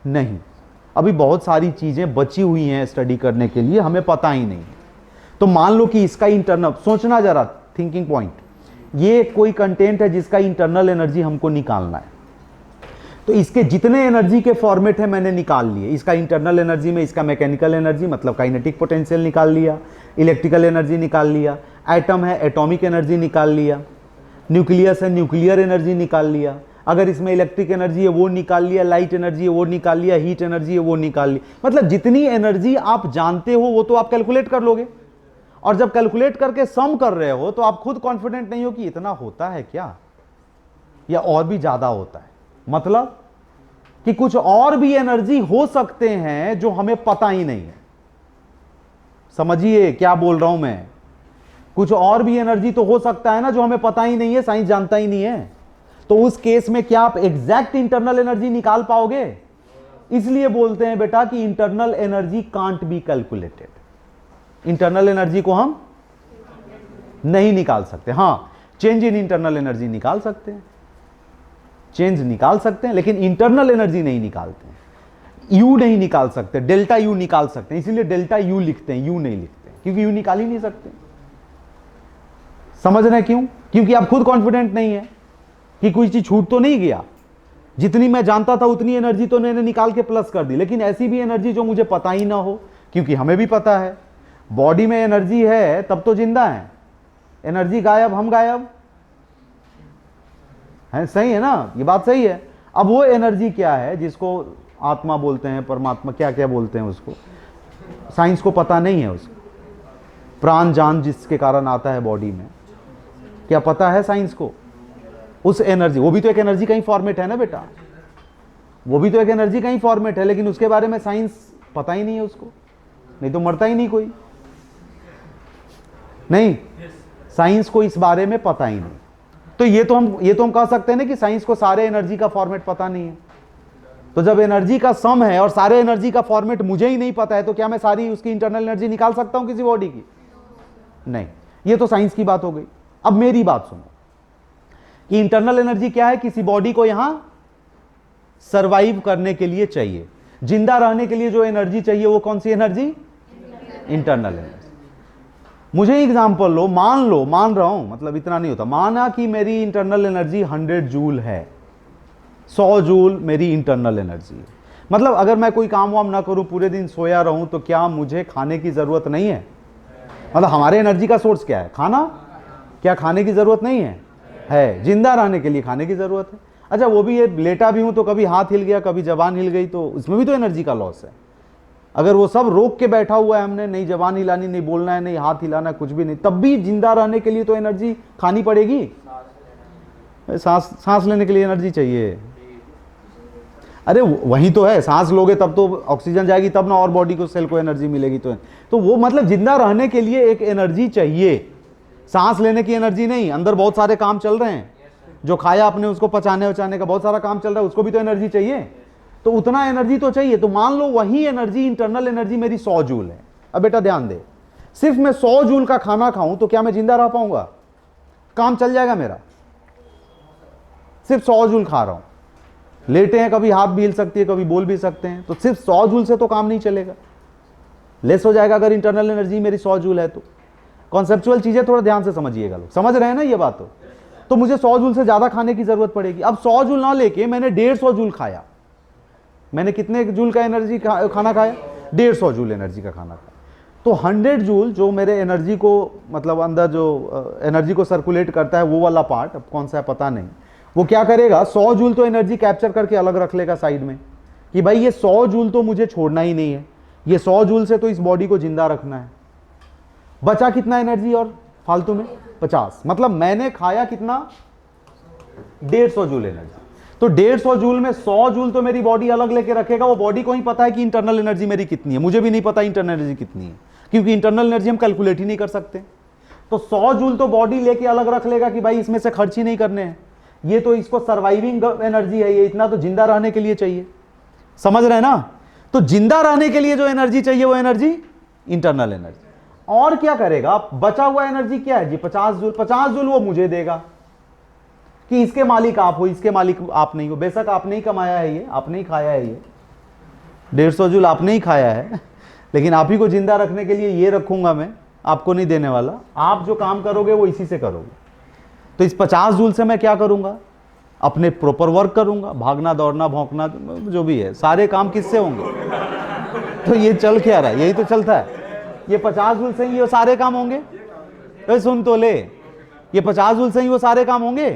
S1: नहीं, अभी बहुत सारी चीज़ें बची हुई हैं स्टडी करने के लिए, हमें पता ही नहीं। तो मान लो कि इसका इंटरनल, सोचना जरा, थिंकिंग पॉइंट, ये कोई कंटेंट है जिसका इंटरनल एनर्जी हमको निकालना है। तो इसके जितने एनर्जी के फॉर्मेट है मैंने निकाल लिए। इसका इंटरनल एनर्जी में इसका मैकेनिकल एनर्जी मतलब काइनेटिक पोटेंशियल निकाल लिया, इलेक्ट्रिकल एनर्जी निकाल लिया, एटम है एटॉमिक एनर्जी निकाल लिया, न्यूक्लियस है न्यूक्लियर एनर्जी निकाल लिया, अगर इसमें इलेक्ट्रिक एनर्जी है वो निकाल लिया, लाइट एनर्जी है वो निकाल लिया, हीट एनर्जी है वो निकाल ली। मतलब जितनी एनर्जी आप जानते हो वो तो आप कैलकुलेट कर लोगे, और जब कैलकुलेट करके सम कर रहे हो तो आप खुद कॉन्फिडेंट नहीं हो कि इतना होता है क्या, या और भी ज्यादा होता है। मतलब कि कुछ और भी एनर्जी हो सकते हैं जो हमें पता ही नहीं है। समझिए क्या बोल रहा हूं मैं, कुछ और भी एनर्जी तो हो सकता है ना जो हमें पता ही नहीं है, साइंस जानता ही नहीं है। तो उस केस में क्या आप एग्जैक्ट इंटरनल एनर्जी निकाल पाओगे? इसलिए बोलते हैं बेटा कि internal energy can't be calculated. Internal energy को हम नहीं निकाल सकते। हां, चेंज इन इंटरनल एनर्जी निकाल सकते हैं, चेंज निकाल सकते हैं, लेकिन इंटरनल एनर्जी नहीं निकालते हैं। यू नहीं निकाल सकते, डेल्टा यू निकाल सकते हैं, इसीलिए डेल्टा यू लिखते हैं, यू नहीं लिखते, क्योंकि यू निकाल ही नहीं सकते। समझ रहे हैं क्यों? क्योंकि आप खुद कॉन्फिडेंट नहीं है कि कोई चीज छूट तो नहीं गया, जितनी मैं जानता था उतनी एनर्जी तो मैंने निकाल के प्लस कर दी। लेकिन ऐसी भी एनर्जी जो मुझे पता ही ना हो, क्योंकि हमें भी पता है बॉडी में एनर्जी है तब तो जिंदा है, एनर्जी गायब हम गायब है। सही है ना, ये बात सही है। अब वो एनर्जी क्या है जिसको आत्मा बोलते हैं, परमात्मा, क्या क्या बोलते हैं उसको, साइंस को पता नहीं है। उसको प्राण जान जिसके कारण आता है बॉडी में, क्या पता है साइंस को? उस एनर्जी, वो भी तो एक एनर्जी का ही फॉर्मेट है ना बेटा, वो भी तो एक एनर्जी का ही फॉर्मेट है, लेकिन उसके बारे में साइंस पता ही नहीं है उसको, नहीं तो मरता ही नहीं कोई। नहीं, साइंस को इस बारे में पता ही नहीं। तो ये तो हम कह सकते हैं ना कि साइंस को सारे एनर्जी का फॉर्मेट पता नहीं है। तो जब एनर्जी का सम है और सारे एनर्जी का फॉर्मेट मुझे ही नहीं पता है, तो क्या मैं सारी उसकी इंटरनल एनर्जी निकाल सकता हूं किसी बॉडी की? नहीं, ये तो साइंस की बात हो गई। अब मेरी बात सुनो कि इंटरनल एनर्जी क्या है, किसी बॉडी को यहां सरवाइव करने के लिए चाहिए, जिंदा रहने के लिए जो एनर्जी चाहिए वो कौन सी एनर्जी? Internal energy. मुझे एग्जांपल लो, मान रहा हूं, मतलब इतना नहीं होता, माना कि मेरी इंटरनल एनर्जी 100 जूल है, 100 जूल मेरी इंटरनल एनर्जी है। मतलब अगर मैं कोई काम वाम ना करूं, पूरे दिन सोया रहूं, तो क्या मुझे खाने की जरूरत नहीं है? मतलब हमारे एनर्जी का सोर्स क्या है? खाना। क्या खाने की जरूरत नहीं है? है। जिंदा रहने के लिए खाने की जरूरत है। अच्छा, वो भी ये लेटा भी हूं तो कभी हाथ हिल गया, कभी जबान हिल गई, तो उसमें भी तो एनर्जी का लॉस है। अगर वो सब रोक के बैठा हुआ है हमने, नहीं जबान हिलानी, नहीं बोलना है, नहीं हाथ हिलाना, कुछ भी नहीं, तब भी जिंदा रहने के लिए तो एनर्जी खानी पड़ेगी। सांस लेने के लिए एनर्जी चाहिए। अरे वही तो है, सांस लोगे तब तो ऑक्सीजन जाएगी, तब ना और बॉडी को, सेल को एनर्जी मिलेगी। तो वो मतलब जिंदा रहने के लिए एक एनर्जी चाहिए, सांस लेने की एनर्जी नहीं। अंदर बहुत सारे काम चल रहे हैं, जो खाया आपने उसको पचाने वचाने का बहुत सारा काम चल रहा है, उसको भी तो एनर्जी चाहिए, तो उतना एनर्जी तो चाहिए। तो मान लो वही एनर्जी, इंटरनल एनर्जी मेरी 100 जूल है। अब बेटा ध्यान दे, सिर्फ मैं 100 जूल का खाना खाऊं तो क्या मैं जिंदा रह पाऊंगा? काम चल जाएगा मेरा? सिर्फ 100 जूल खा रहा हूं, लेटे हैं, कभी हाथ भी हिल सकती है, कभी बोल भी सकते हैं, तो सिर्फ 100 जूल से तो काम नहीं चलेगा, लेस हो जाएगा। अगर इंटरनल एनर्जी मेरी 100 जूल है तो कॉन्सेप्चुअल चीजें थोड़ा ध्यान से समझिएगा लोग, समझ रहे हैं ना ये बात? तो मुझे 100 जूल से ज्यादा खाने की जरूरत पड़ेगी। अब 100 जूल ना लेके मैंने 150 जूल खाया, मैंने कितने जूल का एनर्जी खाना खाया? 150 जूल एनर्जी का खाना खाया। तो 100 जूल जो मेरे एनर्जी को, मतलब अंदर जो एनर्जी को सर्कुलेट करता है वो वाला पार्ट, अब कौन सा है पता नहीं, वो क्या करेगा, 100 जूल तो एनर्जी कैप्चर करके अलग रख लेगा साइड में, कि भाई ये 100 जूल तो मुझे छोड़ना ही नहीं है, ये 100 जूल से तो इस बॉडी को जिंदा रखना है। बचा कितना एनर्जी और फालतू में? 50। मतलब मैंने खाया कितना? 150 जूल एनर्जी। तो 150 जूल में 100 जूल तो मेरी बॉडी अलग लेके रखेगा। वो बॉडी को ही पता है कि इंटरनल एनर्जी मेरी कितनी है, मुझे भी नहीं पता इंटरनल एनर्जी कितनी है, क्योंकि इंटरनल एनर्जी हम कैलकुलेट ही नहीं कर सकते। तो 100 जूल तो बॉडी लेके अलग रख लेगा कि भाई इसमें से खर्च ही नहीं करने हैं, ये तो इसको सर्वाइविंग एनर्जी है, ये इतना तो जिंदा रहने के लिए चाहिए। समझ रहे हैं ना? तो जिंदा रहने के लिए जो एनर्जी चाहिए वो एनर्जी इंटरनल एनर्जी। और क्या करेगा, बचा हुआ एनर्जी क्या है जी, 50 जूल। 50 जूल वो मुझे देगा कि इसके मालिक आप हो, इसके मालिक आप नहीं हो। बेशक आपने ही कमाया है ये, आपने ही खाया है ये 150 जूल आपने ही खाया है, लेकिन आप ही को जिंदा रखने के लिए ये रखूंगा मैं, आपको नहीं देने वाला। आप जो काम करोगे वो इसी से करोगे। तो इस 50 जूल से मैं क्या करूंगा, अपने प्रॉपर वर्क करूंगा, भागना दौड़ना भौंकना जो भी है, सारे काम किससे होंगे। तो ये चल क्या रहा है, यही तो चलता है। ये 50 जूल से ही ये सारे काम होंगे। तो सुन तो ले, ये 50 जूल से ही वो सारे काम होंगे।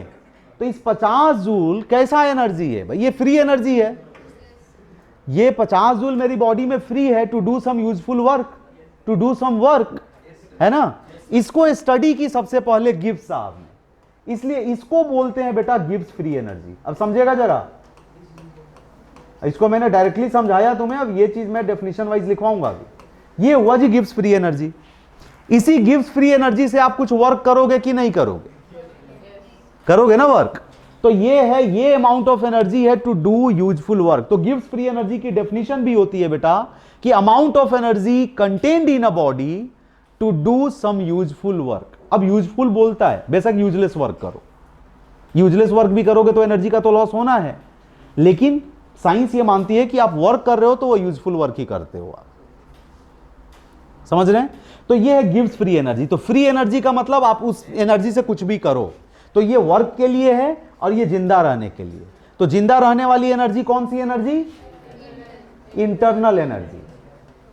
S1: तो इस 50 जूल कैसा एनर्जी है भाई, ये फ्री एनर्जी है। ये 50 जूल मेरी बॉडी में फ्री है to do some useful work, to do some work, है ना। इसको स्टडी की सबसे पहले गिब्स साहब ने, इसलिए इसको बोलते हैं बेटा गिब्स फ्री एनर्जी। अब समझेगा जरा, इसको मैंने डायरेक्टली समझाया तुम्हें, अब ये चीज मैं डेफिनेशन वाइज लिखवाऊंगा अभी। ये हुआ जी गिब्स फ्री एनर्जी। इसी गिब्स फ्री एनर्जी से आप कुछ वर्क करोगे कि नहीं करोगे, करोगे ना वर्क। तो ये है, ये अमाउंट ऑफ एनर्जी है टू डू यूजफुल वर्क। तो गिब्स फ्री एनर्जी की डेफिनेशन भी होती है बेटा कि amount of energy contained in a body to do some useful work. अब यूजफुल बोलता है, बेशक यूजलेस वर्क करो, यूजलेस वर्क भी करोगे तो एनर्जी का तो लॉस होना है, लेकिन साइंस ये मानती है कि आप वर्क कर रहे हो तो वो यूजफुल वर्क ही करते हो आप, समझ रहे हैं। तो ये है गिव्स फ्री एनर्जी। तो फ्री एनर्जी का मतलब आप उस एनर्जी से कुछ भी करो। तो ये वर्क के लिए है और ये जिंदा रहने के लिए। तो जिंदा रहने वाली एनर्जी कौन सी एनर्जी, इंटरनल एनर्जी,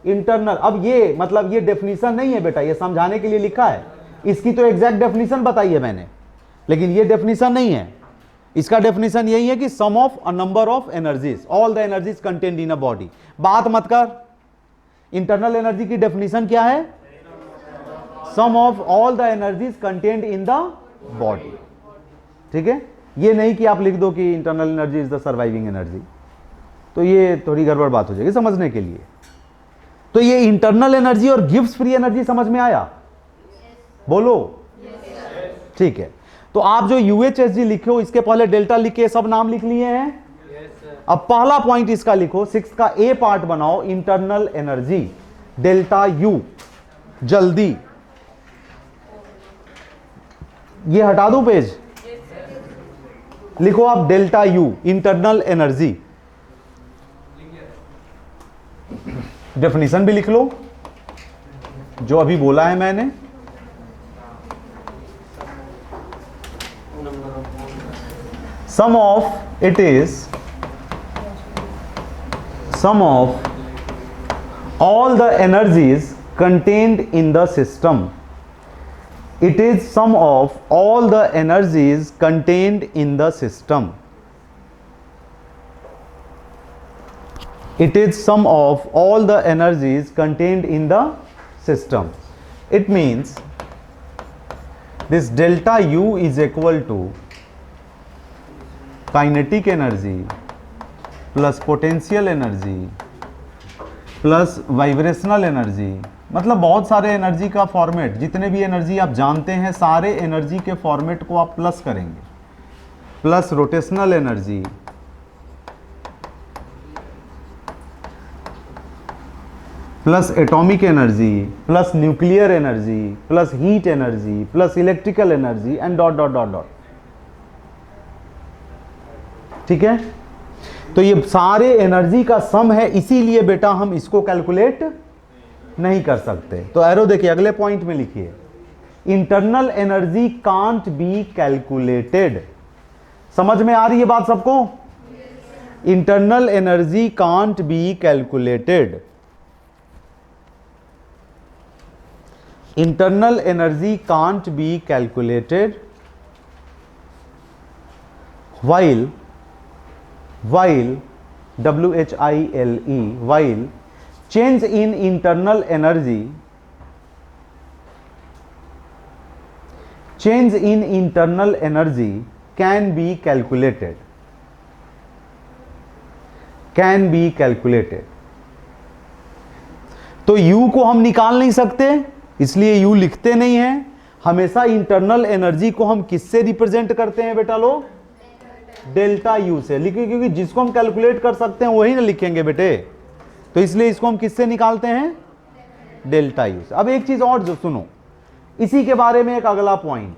S1: इंटरनल। अब ये मतलब ये डेफिनेशन नहीं है बेटा, ये समझाने के लिए लिखा है। इसकी तो एग्जैक्ट डेफिनेशन बताई है मैंने, लेकिन ये डेफिनेशन नहीं है। इसका डेफिनेशन यही है कि sum of a number of energies, all the energies contained in a body. बात मत कर, इंटरनल एनर्जी की डेफिनेशन क्या है, sum of all the energies contained in the body. ठीक है, ये नहीं कि आप लिख दो कि internal energy is the surviving energy, तो ये थोड़ी गड़बड़ बात हो जाएगी समझने के लिए। तो ये इंटरनल एनर्जी और गिव्स फ्री एनर्जी समझ में आया, बोलो ठीक है। तो आप जो यूएचएसजी लिखे हो इसके पहले डेल्टा लिख के सब नाम लिख लिए हैं। अब पहला पॉइंट इसका लिखो, 6 का ए पार्ट बनाओ, इंटरनल एनर्जी डेल्टा यू। जल्दी ये हटा दूं पेज, लिखो आप delta U, internal energy. Definition भी लिख लो जो अभी बोला है मैंने। Sum of it is sum of all the energies contained in the system. It is sum of all the energies contained in the system. It is sum of all the energies contained in the system. It means this delta U is equal to kinetic energy plus potential energy plus vibrational energy। मतलब बहुत सारे energy का format, जितने भी energy आप जानते हैं सारे एनर्जी के फॉर्मेट को आप प्लस करेंगे, plus rotational energy, plus atomic energy, plus nuclear energy, plus heat energy, plus electrical energy and dot dot dot dot. ठीक है, तो ये सारे एनर्जी का सम है, इसीलिए बेटा हम इसको कैलकुलेट नहीं कर सकते। तो एरो देखिए अगले पॉइंट में लिखिए, internal energy can't be calculated. समझ में आ रही है बात सबको? Internal energy can't be calculated. Internal energy can't be calculated while WHILE while change in internal energy can be calculated, तो U को हम निकाल नहीं सकते इसलिए U लिखते नहीं हैं। हमेशा इंटरनल एनर्जी को हम किससे रिप्रेजेंट करते हैं बेटा लोग? डेल्टा U से लिखिए, क्योंकि जिसको हम कैलकुलेट कर सकते हैं वही ना लिखेंगे बेटे, तो इसलिए इसको हम किससे निकालते हैं? डेल्टा यू से। अब एक चीज और जो सुनो, इसी के बारे में एक अगला पॉइंट,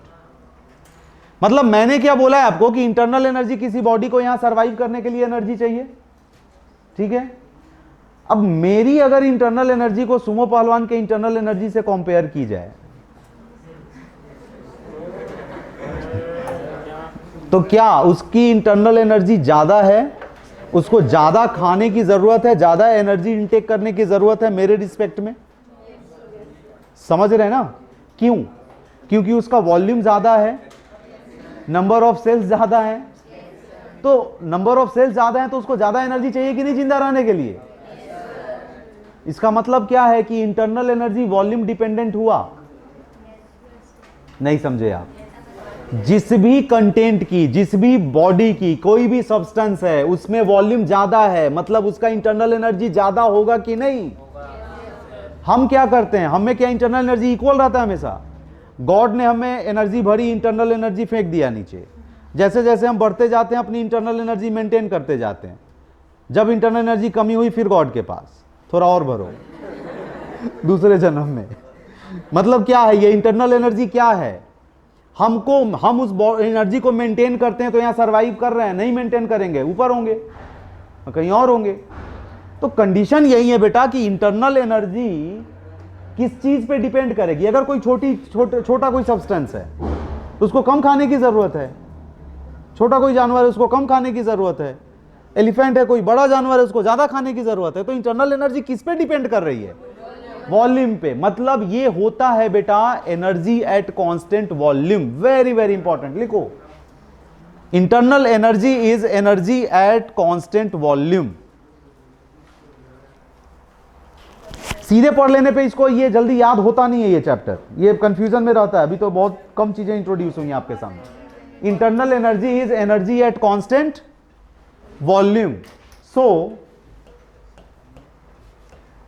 S1: मतलब मैंने क्या बोला है आपको कि इंटरनल एनर्जी, किसी बॉडी को यहां सरवाइव करने के लिए एनर्जी चाहिए, ठीक है। अब मेरी अगर इंटरनल एनर्जी को सुमो पहलवान के इंटरनल एनर्जी से कंपेयर की जाए तो क्या उसकी इंटरनल एनर्जी ज्यादा है, उसको ज्यादा खाने की जरूरत है, ज्यादा एनर्जी इनटेक करने की जरूरत है मेरे रिस्पेक्ट में? समझ रहे हैं ना? क्यों? क्योंकि उसका वॉल्यूम ज्यादा है, नंबर ऑफ सेल्स ज्यादा है। तो नंबर ऑफ सेल्स ज्यादा है तो उसको ज्यादा एनर्जी चाहिए कि नहीं जिंदा रहने के लिए? इसका मतलब क्या है कि इंटरनल एनर्जी वॉल्यूम डिपेंडेंट हुआ? नहीं समझे आप? जिस भी कंटेंट की, जिस भी बॉडी की कोई भी सब्सटेंस है उसमें वॉल्यूम ज्यादा है, मतलब उसका इंटरनल एनर्जी ज्यादा होगा कि नहीं? हम क्या करते हैं, हमें क्या इंटरनल एनर्जी इक्वल रहता है हमेशा? गॉड ने हमें एनर्जी भरी, इंटरनल एनर्जी फेंक दिया नीचे। जैसे जैसे हम बढ़ते जाते हैं अपनी इंटरनल एनर्जी मेंटेन करते जाते हैं। जब इंटरनल एनर्जी कमी हुई फिर गॉड के पास थोड़ा और भरो दूसरे जन्म में। मतलब क्या है ये इंटरनल एनर्जी? क्या है? हम उस एनर्जी को मेंटेन करते हैं तो यहां सरवाइव कर रहे हैं, नहीं मेंटेन करेंगे ऊपर होंगे, कहीं और होंगे। तो कंडीशन यही है बेटा कि इंटरनल एनर्जी किस चीज पे डिपेंड करेगी। अगर कोई छोटा कोई सब्सटेंस है तो उसको कम खाने की जरूरत है, छोटा कोई जानवर है उसको कम खाने की जरूरत है, एलिफेंट है कोई बड़ा जानवर है उसको ज्यादा खाने की जरूरत है। तो इंटरनल एनर्जी किस पे डिपेंड कर रही है? वॉल्यूम पे। मतलब ये होता है बेटा energy at constant volume. Very very important, लिखो internal energy is energy at constant volume. सीधे पढ़ लेने पे इसको ये जल्दी याद होता नहीं है, ये चैप्टर ये कंफ्यूजन में रहता है। अभी तो बहुत कम चीजें इंट्रोड्यूस हुई आपके सामने। Internal energy is energy at constant volume. So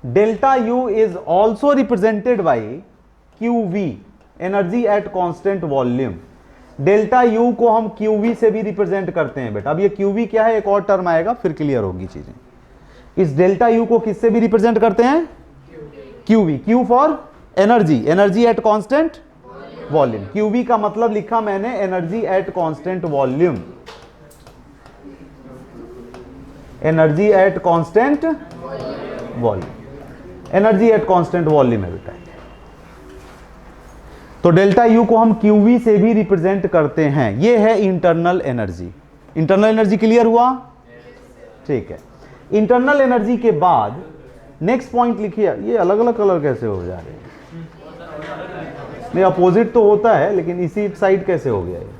S1: delta U is also represented by QV, energy at constant volume. Delta U को हम QV से भी रिप्रेजेंट करते हैं बेटा। अब ये QV क्या है, एक और टर्म आएगा फिर क्लियर होगी चीजें। इस डेल्टा यू को किससे भी रिप्रेजेंट करते हैं? QV। Q for energy, energy at constant volume. QV का मतलब लिखा मैंने energy at constant volume, energy at constant volume, energy at constant volume है बेटा। तो डेल्टा यू को हम QV से भी रिप्रेजेंट करते हैं। ये है internal energy. Internal energy clear हुआ? ठीक है। इंटरनल एनर्जी के बाद नेक्स्ट पॉइंट लिखिए। ये अलग अलग कलर कैसे हो जा रहे हैं? नहीं अपोजिट तो होता है लेकिन इसी साइड कैसे हो गया ये?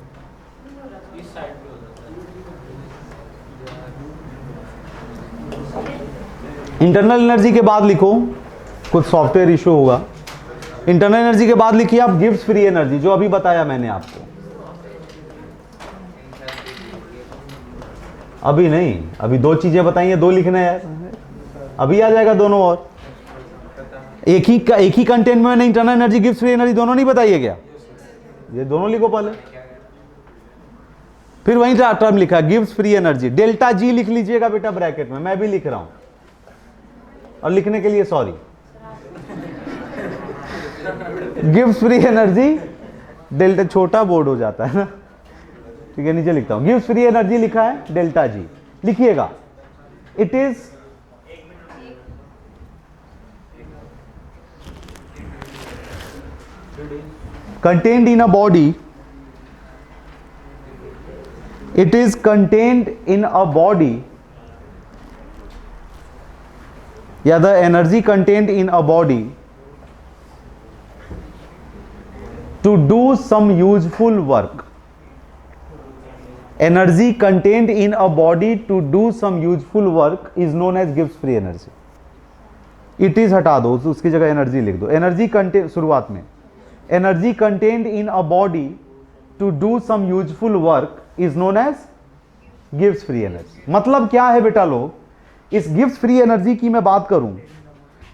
S1: इंटरनल एनर्जी के बाद लिखो, कुछ सॉफ्टवेयर इशू होगा। इंटरनल एनर्जी के बाद लिखिए आप गिब्स फ्री एनर्जी, जो अभी बताया मैंने आपको। अभी नहीं, अभी दो चीजें बताई हैं, दो लिखना है, अभी आ जाएगा दोनों। और एक ही कंटेंट में मैंने internal energy Gibbs free energy दोनों नहीं बताइए क्या? ये दोनों लिखो पहले, फिर वही टर्म लिखा Gibbs free energy. Delta G लिख लीजिएगा बेटा ब्रैकेट में, मैं भी लिख रहा हूं और लिखने के लिए sorry. Gives free energy, delta छोटा बोर्ड हो जाता है ना, ठीक है नीचे लिखता हूं। गिव्स फ्री एनर्जी लिखा है डेल्टा जी, लिखिएगा। It is contained in a body, it is contained in a body, या the energy contained in a body to do some useful work. Energy contained in a body to do some useful work is known as Gibbs free energy. It is हटा दो, उसकी जगह energy लिख दो। Energy contain शुरुआत में energy contained in a body to do some useful work is known as Gibbs free energy. मतलब क्या है बेटा लोग, इस गिब्स फ्री एनर्जी की मैं बात करूं,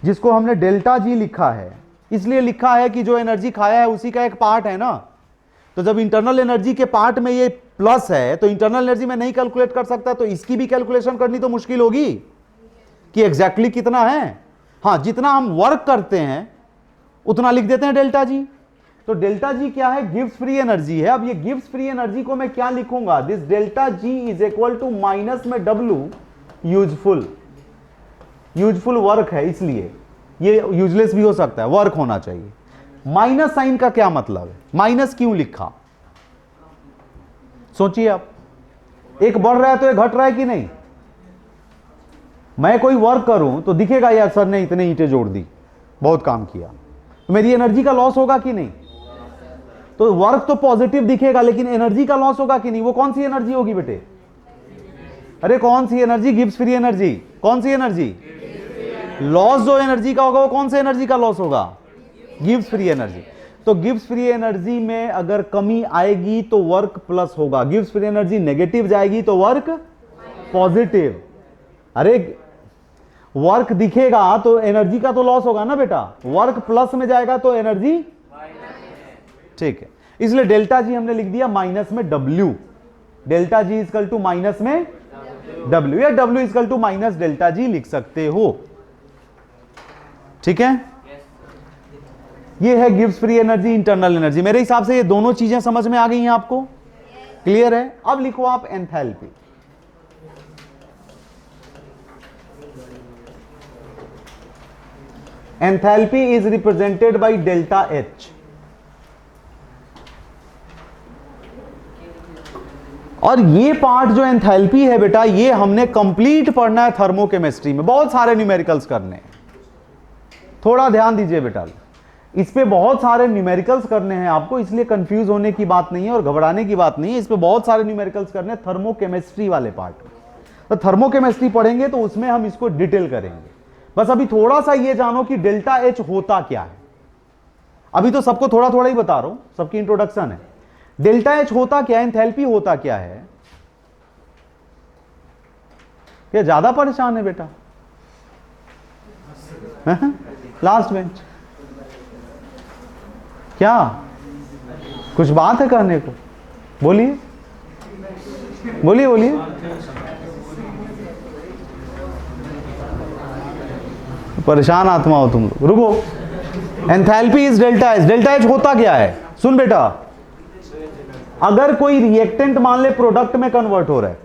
S1: जिसको हमने डेल्टा जी लिखा है, इसलिए लिखा है कि जो एनर्जी खाया है उसी का एक पार्ट है ना। तो जब इंटरनल एनर्जी के पार्ट में ये प्लस है तो इंटरनल एनर्जी में नहीं कैलकुलेट कर सकता, तो इसकी भी कैलकुलेशन करनी तो मुश्किल होगी कि एग्जैक्टली कितना है। हाँ, जितना हम वर्क करते हैं उतना लिख देते हैं डेल्टा जी। तो डेल्टा जी क्या है? गिव्स फ्री एनर्जी है। अब ये गिव्स फ्री एनर्जी को मैं क्या लिखूंगा? This delta G is equal to minus में W यूजफुल वर्क है, इसलिए ये यूजलेस भी हो सकता है, वर्क होना चाहिए। माइनस साइन का क्या मतलब है? माइनस क्यों लिखा? सोचिए आप, एक बढ़ रहा है तो एक घट रहा है कि नहीं? मैं कोई वर्क करूं तो दिखेगा यार सर ने इतने ईंटें जोड़ दी, बहुत काम किया, तो मेरी एनर्जी का लॉस होगा कि नहीं? तो वर्क तो पॉजिटिव दिखेगा लेकिन एनर्जी का लॉस होगा कि नहीं? वो कौन सी एनर्जी होगी बेटे? अरे कौन सी एनर्जी? Gives free energy. कौन सी एनर्जी? लॉस जो एनर्जी का होगा वो कौन सी एनर्जी का लॉस होगा? Gives free energy. तो गिव्स फ्री एनर्जी में अगर कमी आएगी तो वर्क प्लस होगा, गिव्स फ्री एनर्जी नेगेटिव जाएगी तो वर्क पॉजिटिव। अरे वर्क दिखेगा तो एनर्जी का तो लॉस होगा ना बेटा, वर्क प्लस में जाएगा तो एनर्जी, ठीक है। इसलिए डेल्टा जी हमने लिख दिया माइनस में W। Delta G is equal to minus में W, या W is equal to minus delta G लिख सकते हो, ठीक है। ये है गिव्स फ्री एनर्जी, इंटरनल एनर्जी। मेरे हिसाब से ये दोनों चीजें समझ में आ गई हैं आपको, क्लियर है? अब लिखो आप enthalpy. Enthalpy is represented by delta H। और ये पार्ट जो एंथैल्पी है बेटा, ये हमने कंप्लीट पढ़ना है थर्मोकेमिस्ट्री में, बहुत सारे न्यूमेरिकल्स करने हैं। थोड़ा ध्यान दीजिए बेटा, इस पे बहुत सारे न्यूमेरिकल्स करने हैं आपको, इसलिए कंफ्यूज होने की बात नहीं है और घबराने की बात नहीं है। इस पे बहुत सारे न्यूमेरिकल्स करने हैं थर्मोकेमिस्ट्री वाले पार्ट में। तो थर्मोकेमिस्ट्री पढ़ेंगे तो उसमें हम इसको डिटेल करेंगे। बस अभी थोड़ा सा ये जानो कि डेल्टा H होता क्या है। अभी तो सबको थोड़ा थोड़ा ही बता रहा हूं, सबकी इंट्रोडक्शन है। डेल्टा H होता क्या है, एंथैल्पी होता क्या है? क्या ज्यादा परेशान है बेटा? लास्ट बेंच, क्या कुछ बात है कहने को? बोलिए बोलिए बोलिए। परेशान आत्मा हो तुम लोग, रुको। Enthalpy is delta H। Delta H होता क्या है? सुन बेटा, अगर कोई रिएक्टेंट मान ले प्रोडक्ट में कन्वर्ट हो रहा है,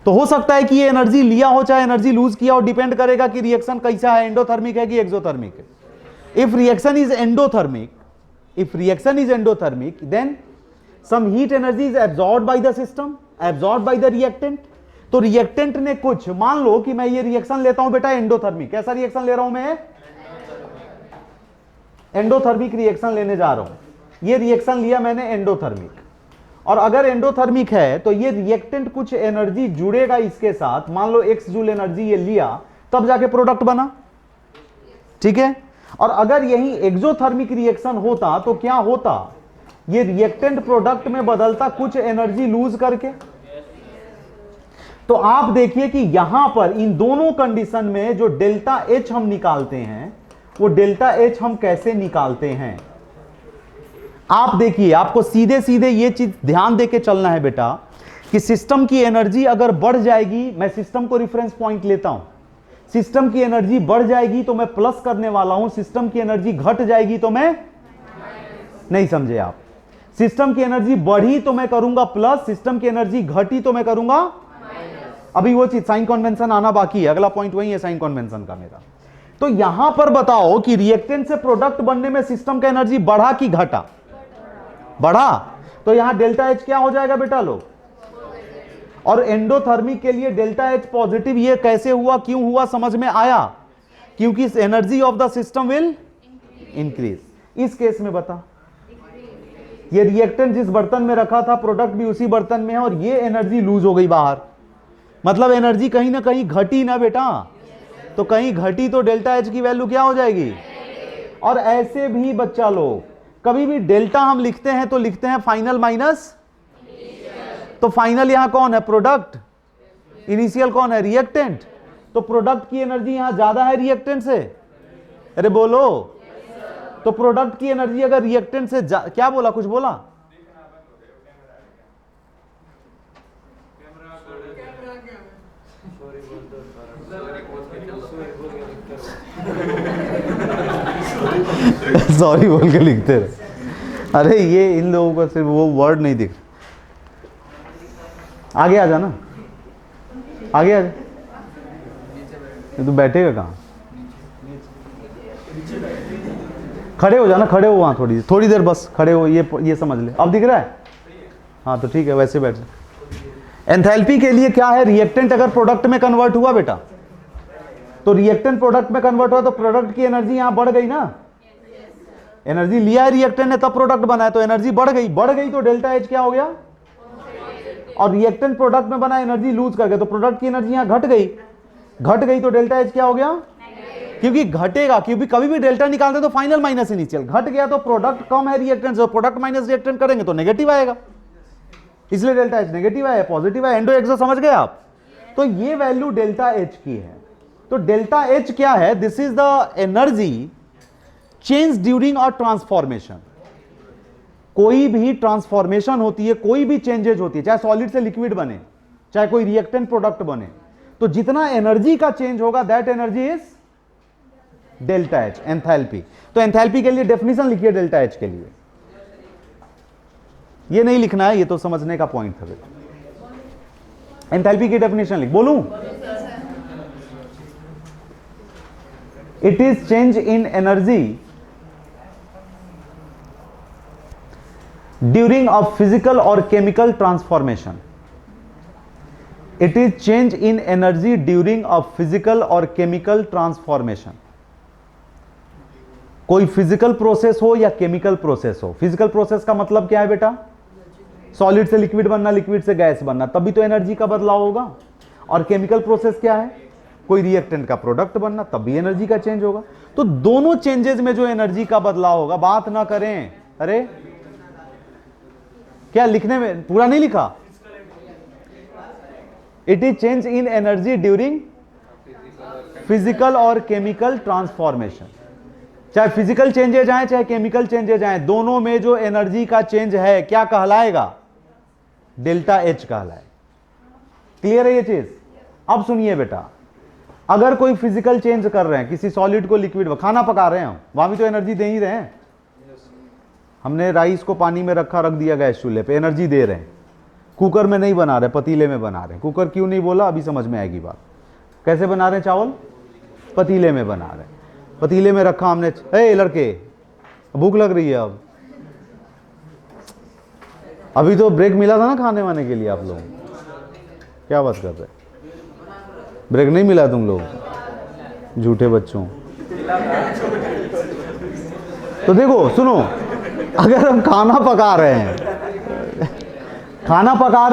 S1: तो हो सकता है कि ये एनर्जी लिया हो चाहे एनर्जी लूज किया हो, डिपेंड करेगा कि रिएक्शन कैसा है, एंडोथर्मिक है कि एक्सोथर्मिक है। If reaction is endothermic, then some heat energy is absorbed by the system, absorbed by the reactant. तो रिएक्टेंट ने कुछ, मान लो कि मैं ये रिएक्शन लेता हूं बेटा एंडोथर्मिक, कैसा रिएक्शन ले रहा हूं मैं? एंडोथर्मिक रिएक्शन लेने जा रहा हूं। ये रिएक्शन लिया मैंने एंडोथर्मिक, और अगर एंडोथर्मिक है तो ये रिएक्टेंट कुछ एनर्जी जुड़ेगा इसके साथ, मान लो x जूल एनर्जी ये लिया, तब जाके प्रोडक्ट बना, ठीक है। और अगर यही एक्सोथर्मिक रिएक्शन होता तो क्या होता? ये रिएक्टेंट प्रोडक्ट में बदलता कुछ एनर्जी लूज करके। तो आप देखिए कि यहां पर इन दोनों कंडीशन में जो डेल्टा H हम निकालते हैं, वो डेल्टा H हम कैसे निकालते हैं? आप देखिए, आपको सीधे सीधे ये चीज ध्यान देके चलना है बेटा कि सिस्टम की एनर्जी अगर बढ़ जाएगी, मैं सिस्टम को रेफरेंस पॉइंट लेता हूं, सिस्टम की एनर्जी बढ़ जाएगी तो मैं प्लस करने वाला हूं, सिस्टम की एनर्जी घट जाएगी तो मैं नहीं, समझे आप? सिस्टम की एनर्जी बढ़ी तो मैं करूंगा प्लस, सिस्टम की एनर्जी घटी तो मैं करूंगा अभी वो चीज साइन कन्वेंशन आना बाकी है, अगला पॉइंट वही है साइन कन्वेंशन का मेरा। तो यहां पर बताओ कि रिएक्टेंट से प्रोडक्ट बनने में सिस्टम का एनर्जी बढ़ा कि घटा? बढ़ा। तो यहां डेल्टा H क्या हो जाएगा बेटा लोग? और एंडोथर्मिक के लिए डेल्टा H पॉजिटिव। ये कैसे हुआ, क्यों हुआ, समझ में आया? क्योंकि energy of the system will increase. इस केस में बता, ये रिएक्टेंट जिस बर्तन में रखा था, प्रोडक्ट भी उसी बर्तन में है, और ये एनर्जी लूज हो गई बाहर, मतलब एनर्जी कहीं ना कहीं घटी ना बेटा? तो कहीं घटी तो डेल्टा H की वैल्यू क्या हो जाएगी? और ऐसे भी बच्चा लोग, कभी भी डेल्टा हम लिखते हैं तो लिखते हैं फाइनल माइनस, तो फाइनल यहां कौन है? प्रोडक्ट। इनिशियल कौन है? रिएक्टेंट। तो प्रोडक्ट की एनर्जी यहां ज्यादा है रिएक्टेंट से? अरे बोलो। तो प्रोडक्ट की एनर्जी अगर रिएक्टेंट से क्या बोला, कुछ बोला? सॉरी बोल के लिखते रहे। अरे ये इन लोगों का सिर्फ वो वर्ड नहीं दिख। आगे आ जाना, आगे आ जा। तो बैठेगा कहाँ? खड़े हो जाना, खड़े हो वहाँ थोड़ी देर बस खड़े हो, ये समझ ले। अब दिख रहा है? हाँ तो ठीक है, वैसे बैठ जा। एंथैल्पी के लिए क्या है? रिएक्टेंट अगर प्रोडक्ट में कन्वर्ट हुआ बेटा, तो रिएक्टेंट प्रोडक्ट में कन्वर्ट हुआ तो प्रोडक्ट की एनर्जी यहां बढ़ गई ना। एनर्जी लिया है रिएक्टेंट ने, तब प्रोडक्ट बना है, तो एनर्जी बढ़ गई तो डेल्टा एच क्या हो गया? और रिएक्टेंट प्रोडक्ट में बना, एनर्जी लूज कर गया, तो प्रोडक्ट की एनर्जी यहां घट गई तो डेल्टा एच क्या हो गया? क्योंकि घटेगा, क्योंकि कभी भी डेल्टा निकालते तो फाइनल माइनस इनिशियल, घट गया तो प्रोडक्ट कम है रिएक्टेंट से, प्रोडक्ट माइनस रिएक्टेंट करेंगे तो नेगेटिव आएगा, इसलिए डेल्टा एच नेगेटिव आया, पॉजिटिव आया। एंडो एक्सो समझ गए आप? तो ये वैल्यू डेल्टा एच की है। तो डेल्टा एच क्या है? This is the energy change during a transformation. कोई भी ट्रांसफॉर्मेशन होती है, कोई भी चेंजेज होती है, चाहे सॉलिड से लिक्विड बने, चाहे कोई रिएक्टेंट प्रोडक्ट बने, तो जितना एनर्जी का चेंज होगा that energy is delta H, enthalpy. तो एंथैल्पी के लिए डेफिनेशन लिखिए डेल्टा एच के लिए। ये नहीं लिखना है, ये तो समझने का पॉइंट था। एंथैल्पी की डेफिनेशन लिख, बोलूं? It is change in energy during a physical और chemical transformation. It is change in energy during a physical और केमिकल ट्रांसफॉर्मेशन। कोई फिजिकल प्रोसेस हो या केमिकल प्रोसेस हो। फिजिकल प्रोसेस का मतलब क्या है बेटा? सॉलिड से लिक्विड बनना, लिक्विड से गैस बनना, तभी तो एनर्जी का बदलाव होगा। और केमिकल प्रोसेस क्या है? कोई रिएक्टेंट का प्रोडक्ट बनना, तब भी एनर्जी का चेंज होगा। तो दोनों चेंजेस में जो एनर्जी का बदलाव होगा, बात ना करें। अरे क्या लिखने में पूरा नहीं लिखा? It is change in energy during physical और केमिकल ट्रांसफॉर्मेशन। चाहे फिजिकल चेंजेज आए चाहे केमिकल चेंजेज आए, दोनों में जो एनर्जी का चेंज है क्या कहलाएगा? डेल्टा एच कहलाएगा। क्लियर है ये चीज? अब सुनिए बेटा, अगर कोई फिजिकल चेंज कर रहे हैं, किसी सॉलिड को लिक्विड में, खाना पका रहे हैं, वहां भी तो एनर्जी दे ही रहे हैं। हमने राइस को पानी में रख दिया गैस चूल्हे पे, एनर्जी दे रहे हैं। कुकर में नहीं बना रहे, पतीले में बना रहे हैं। कुकर क्यों नहीं बोला अभी समझ में आएगी बात। कैसे बना रहे हैं चावल? पतीले में बना रहे हैं। पतीले में रखा हमने, ए लड़के भूख लग रही है, अब अभी तो ब्रेक मिला था ना खाने वाने के लिए। आप लोग क्या बात कर रहे? ब्रेक नहीं मिला तुम लोग, झूठे बच्चों। तो देखो सुनो, अगर हम खाना पका रहे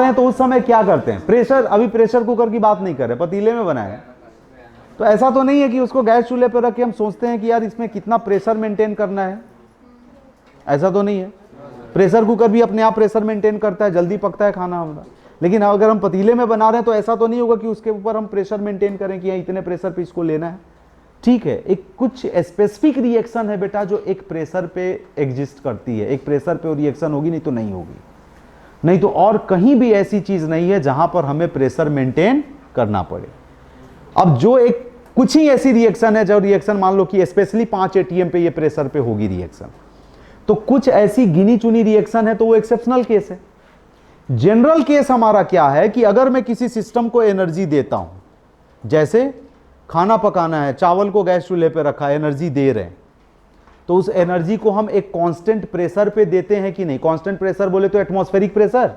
S1: हैं तो उस समय क्या करते हैं? प्रेशर, अभी प्रेशर कुकर की बात नहीं कर रहे, पतीले में बनाए, तो ऐसा तो नहीं है कि उसको गैस चूल्हे पर रख के हम सोचते हैं कि यार इसमें कितना प्रेशर मेंटेन करना है। ऐसा तो नहीं है। प्रेशर कुकर भी अपने आप प्रेशर मेंटेन करता है, जल्दी पकता है खाना हमारा। लेकिन अगर हम पतीले में बना रहे हैं तो ऐसा तो नहीं होगा कि उसके ऊपर हम प्रेशर मेंटेन करें कि इतने प्रेशर पे इसको लेना है। ठीक है, एक कुछ स्पेसिफिक रिएक्शन है बेटा जो एक प्रेशर पे एग्जिस्ट करती है। एक प्रेशर पे रिएक्शन होगी, नहीं तो नहीं होगी। नहीं तो और कहीं भी ऐसी चीज नहीं है जहां पर हमें प्रेशर मेंटेन करना पड़े। अब जो एक कुछ ही ऐसी रिएक्शन है, जो रिएक्शन मान लो कि स्पेशली 5 ATM पे ये प्रेशर पे होगी रिएक्शन, तो कुछ ऐसी गिनी चुनी रिएक्शन है तो वो एक्सेप्शनल केस है। जनरल केस हमारा क्या है कि अगर मैं किसी सिस्टम को एनर्जी देता हूं, जैसे खाना पकाना है, चावल को गैस चूल्हे पे रखा है, एनर्जी दे रहे हैं, तो उस एनर्जी को हम एक कांस्टेंट प्रेशर पे देते हैं कि नहीं? कांस्टेंट प्रेशर बोले तो एटमॉस्फेरिक प्रेशर।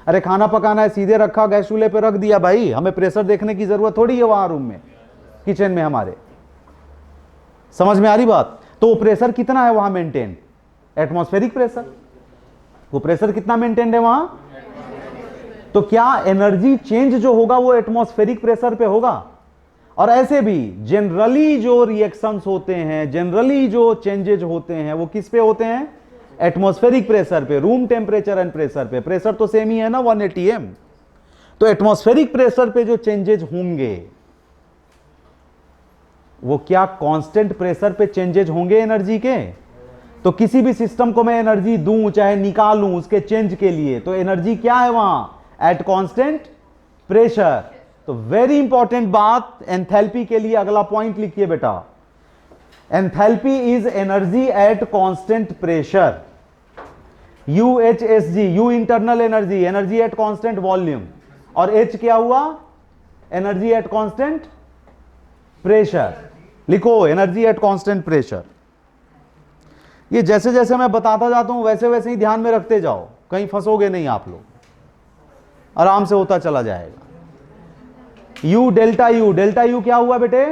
S1: अरे खाना पकाना है, सीधे रखा, गैस चूल्हे पे रख दिया, भाई हमें प्रेशर देखने की जरूरत थोड़ी है वहां रूम में, किचन में हमारे। समझ में आ रही बात? तो वो प्रेशर कितना है वहां मेंटेन? Atmospheric pressure. वो प्रेशर कितना मेंटेन है वहां? तो क्या एनर्जी चेंज जो होगा वो एटमॉस्फेरिक प्रेशर पे होगा? और ऐसे भी जनरली जो रिएक्शंस होते हैं, जनरली जो चेंजेज होते हैं, वो किस पे होते हैं? एटमॉस्फेरिक प्रेशर पे, रूम टेम्परेचर एंड प्रेशर पे। प्रेशर तो सेम ही है ना, 1 ATM। तो एटमॉस्फेरिक प्रेशर पे जो चेंजेज होंगे वो क्या कांस्टेंट प्रेशर पे चेंजेज होंगे एनर्जी के? तो किसी भी सिस्टम को मैं एनर्जी दूं चाहे निकालूं उसके चेंज के लिए, तो एनर्जी क्या है वहां? Eight constant pressure. तो वेरी इंपॉर्टेंट बात, एंथैल्पी के लिए अगला पॉइंट लिखिए बेटा। Enthalpy is energy at constant pressure, UHSG, U internal energy, energy at constant volume, और H क्या हुआ, एनर्जी एट कांस्टेंट प्रेशर। लिखो एनर्जी एट कांस्टेंट प्रेशर। ये जैसे जैसे मैं बताता जाता हूं वैसे वैसे ही ध्यान में रखते जाओ, कहीं फंसोगे नहीं आप लोग, आराम से होता चला जाएगा। U delta U, delta U क्या हुआ बेटे,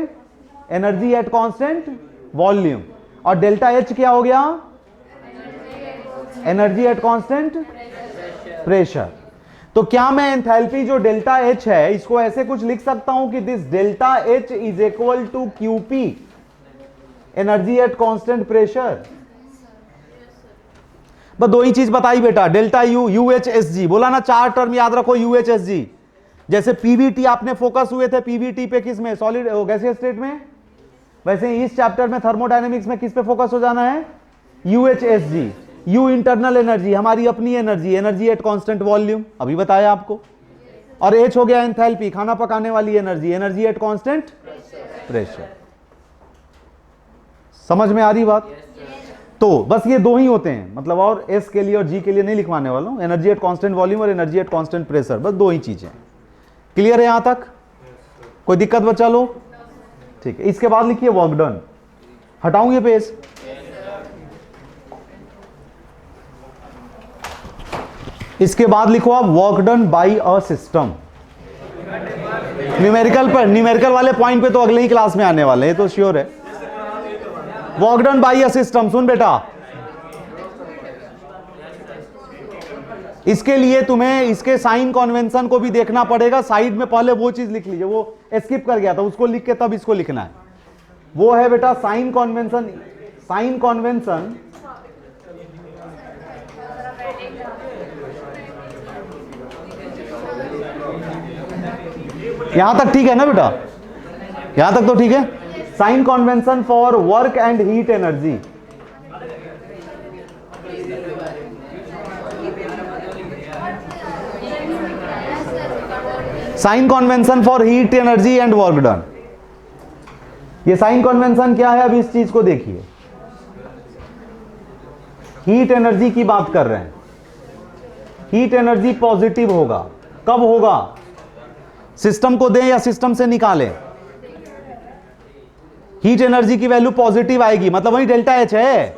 S1: एनर्जी एट कांस्टेंट वॉल्यूम, और डेल्टा H क्या हो गया, एनर्जी एट कांस्टेंट प्रेशर। तो क्या मैं एंथैल्पी जो डेल्टा H है इसको ऐसे कुछ लिख सकता हूं कि this delta H is equal to QP, energy at constant pressure. बस दो ही चीज बताई बेटा, डेल्टा U, UHSG बोला ना, चार टर्म याद रखो UHSG। जैसे PVT आपने फोकस हुए थे, PVT पे किस में, सॉलिड गैसियस स्टेट में, वैसे इस चैप्टर में थर्मोडायनेमिक्स में किस पे फोकस हो जाना है, UHSG। U इंटरनल एनर्जी, हमारी अपनी energy, energy at constant volume, अभी बताया आपको, और H हो गया एंथैल्पी, खाना पकाने वाली energy, energy at constant pressure. समझ में आ रही बात? तो बस ये दो ही होते हैं, मतलब और S के लिए और G के लिए नहीं लिखवाने वाला हूं, एनर्जी एट कांस्टेंट वॉल्यूम और एनर्जी एट कांस्टेंट प्रेशर, बस दो ही चीजें। क्लियर है यहां तक? कोई दिक्कत बचा लो? ठीक है, इसके बाद लिखिए वर्क डन। हटाऊं ये पेज? इसके बाद लिखो आप work done by a system. Numerical पर, न्यूमेरिकल वाले पॉइंट पे तो अगले ही क्लास में आने वाले हैं, तो श्योर है। Work done by a system, सुन बेटा, इसके लिए तुम्हें इसके साइन कन्वेंशन को भी देखना पड़ेगा। साइड में पहले वो चीज लिख लीजिए, वो स्किप कर गया था, उसको लिख के तब इसको लिखना है। वो है बेटा साइन कन्वेंशन। साइन कन्वेंशन यहां तक ठीक है ना बेटा? यहां तक तो ठीक है। Sign convention for work and heat energy, sign convention for heat energy and work done. ये साइन कन्वेंशन क्या है, अब इस चीज को देखिए। हीट एनर्जी की बात कर रहे हैं, हीट एनर्जी पॉजिटिव होगा, कब होगा, सिस्टम को दें या सिस्टम से निकालें, हीट एनर्जी की वैल्यू पॉजिटिव आएगी, मतलब वही डेल्टा H है,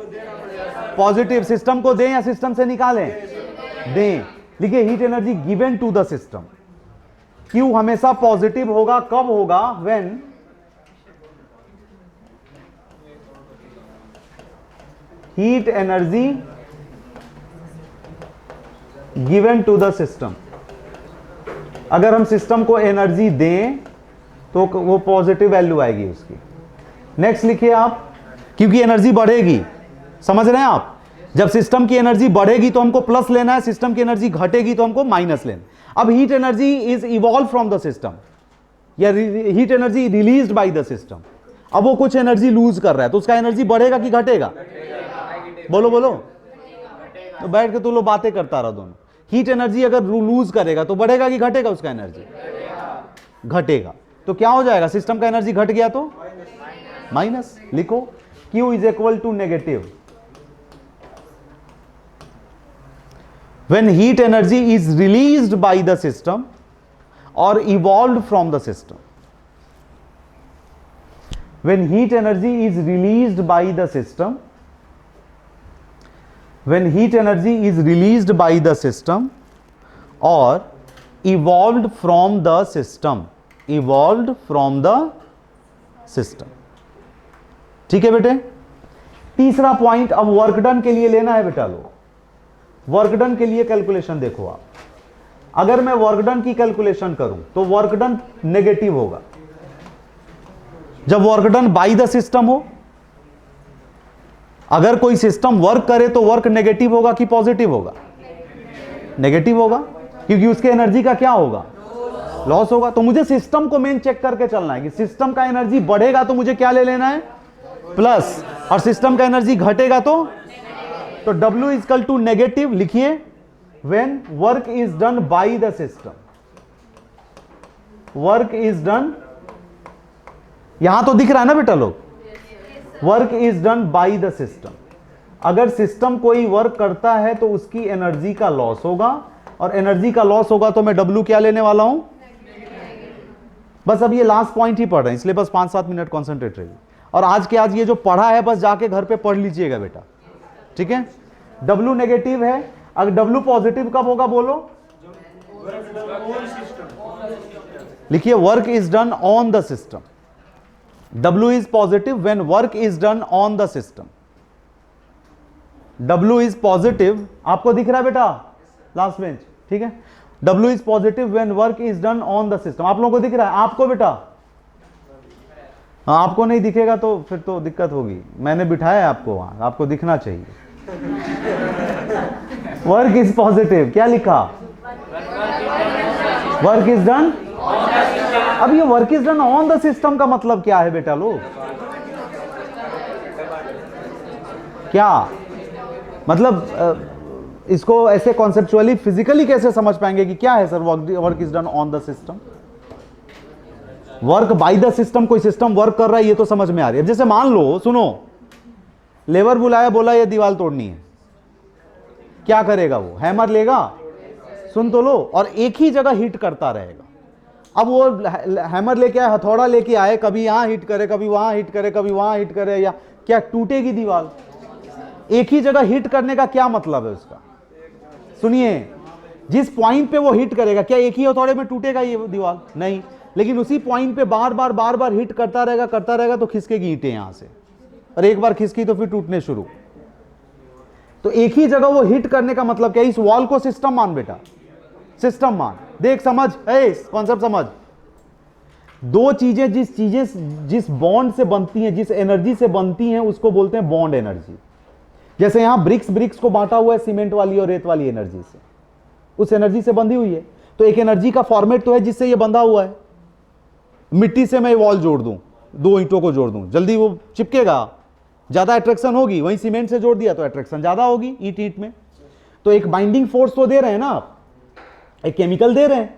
S1: पॉजिटिव। सिस्टम को दें या सिस्टम से निकालें, दें। लिखिए heat energy given to the system, Q हमेशा पॉजिटिव होगा, कब होगा, when heat energy given to the system. अगर हम सिस्टम को एनर्जी दें तो वो पॉजिटिव वैल्यू आएगी उसकी। नेक्स्ट लिखिए आप, क्योंकि एनर्जी बढ़ेगी, समझ रहे हैं आप? जब सिस्टम की एनर्जी बढ़ेगी तो हमको प्लस लेना है, सिस्टम की एनर्जी घटेगी तो हमको माइनस लेना। अब heat energy is evolve from the system, या heat energy released by the system. अब वो कुछ एनर्जी लूज कर रहा है तो उसका एनर्जी बढ़ेगा कि घटेगा? बोलो बोलो, तो बैठ के तू लोग बातें करता रहा दोनों। हीट एनर्जी अगर लूज करेगा तो बढ़ेगा कि घटेगा उसका एनर्जी? घटेगा। तो क्या हो जाएगा, सिस्टम का एनर्जी घट गया तो माइनस। लिखो Q is equal to negative when heat energy is released by the system or evolved from the system. When heat energy is released by the system, when heat energy is released by the system or evolved from the system, evolved from the system. ठीक है बेटे? तीसरा point अब work done के लिए लेना है बेटा लोग। वर्क डन के लिए कैलकुलेशन देखो आप, अगर मैं वर्क डन की कैलकुलेशन करूं तो वर्क डन नेगेटिव होगा। जब work done by the system हो, अगर कोई सिस्टम वर्क करे तो वर्क नेगेटिव होगा कि पॉजिटिव होगा? नेगेटिव होगा, क्योंकि उसके एनर्जी का क्या होगा, लॉस होगा। तो मुझे सिस्टम को मेन चेक करके चलना है कि सिस्टम का एनर्जी बढ़ेगा तो मुझे क्या ले लेना है, प्लस, और सिस्टम का एनर्जी घटेगा तो W is equal to negative. लिखिए when work is done by the system, work is done, यहां तो दिख रहा है ना बेटा लोग, work is done by the system. अगर सिस्टम कोई वर्क करता है तो उसकी एनर्जी का लॉस होगा, और एनर्जी का लॉस होगा तो मैं डब्ल्यू क्या लेने वाला हूं? बस अब ये लास्ट पॉइंट ही पढ़ रहे हैं, इसलिए बस 5-7 मिनट कॉन्सेंट्रेट रहिए। और आज के आज ये जो पढ़ा है बस जाके घर पे पढ़ लीजिएगा बेटा, ठीक है। डब्ल्यू नेगेटिव है, अगर डब्ल्यू पॉजिटिव कब होगा बोलो? लिखिए work is done on the system. W is positive when work is done on the system. W is positive, आपको दिख रहा है बेटा लास्ट बेंच, ठीक है। W is positive when work is done on the system. आप लोगों को दिख रहा है? आपको बेटा? हाँ, आपको नहीं दिखेगा तो फिर तो दिक्कत होगी, मैंने बिठाया है आपको वहां, आपको दिखना चाहिए। वर्क इज पॉजिटिव, क्या लिखा? Work is done. अब ये work is done on the system का मतलब क्या है बेटा लोग? क्या मतलब इसको ऐसे कॉन्सेप्चुअली फिजिकली कैसे समझ पाएंगे कि क्या है sir work is done on the system? Work by the system, कोई सिस्टम वर्क कर रहा है ये तो समझ में आ रही है। जैसे मान लो, सुनो, लेबर बुलाया, बोला ये दीवार तोड़नी है, क्या करेगा वो? हैमर लेगा, सुन तो लो, और एक ही जगह हिट करता रहेगा। अब वो हैमर लेके आए, हथौड़ा लेके आए, कभी यहां हिट करे, कभी वहां हिट करे, कभी वहां हिट करे, या क्या टूटेगी दीवार? एक ही जगह हिट करने का क्या मतलब है उसका? सुनिए, जिस पॉइंट पे वो हिट करेगा, क्या एक ही हथौड़े में टूटेगा ये दीवार? नहीं, लेकिन उसी पॉइंट पे बार बार हिट करता रहेगा तो खिसकेगी ईंटें यहां से, और एक बार खिसकी तो फिर टूटने शुरू। तो एक ही जगह वो हिट करने का मतलब क्या? इस वॉल को सिस्टम मान बेटा, सिस्टम मान। देख, समझ है कॉन्सेप्ट, समझ। दो चीजें जिस बॉन्ड से बनती हैं, जिस एनर्जी से बनती हैं, उसको बोलते हैं बॉन्ड एनर्जी। जैसे यहां ब्रिक्स को बांटा हुआ है सीमेंट वाली और रेत वाली एनर्जी से, उस एनर्जी से बंधी हुई है। तो एक एनर्जी का फॉर्मेट तो है जिससे ये बंधा हुआ है। मिट्टी से मैं वॉल जोड़ दूं, दो ईंटों को जोड़ दूं, जल्दी वो चिपकेगा, ज्यादा अट्रैक्शन होगी। वहीं सीमेंट से जोड़ दिया तो अट्रैक्शन ज्यादा होगी ईंट में। तो एक बाइंडिंग फोर्स तो दे रहे हैं ना आप, एक केमिकल दे रहे हैं,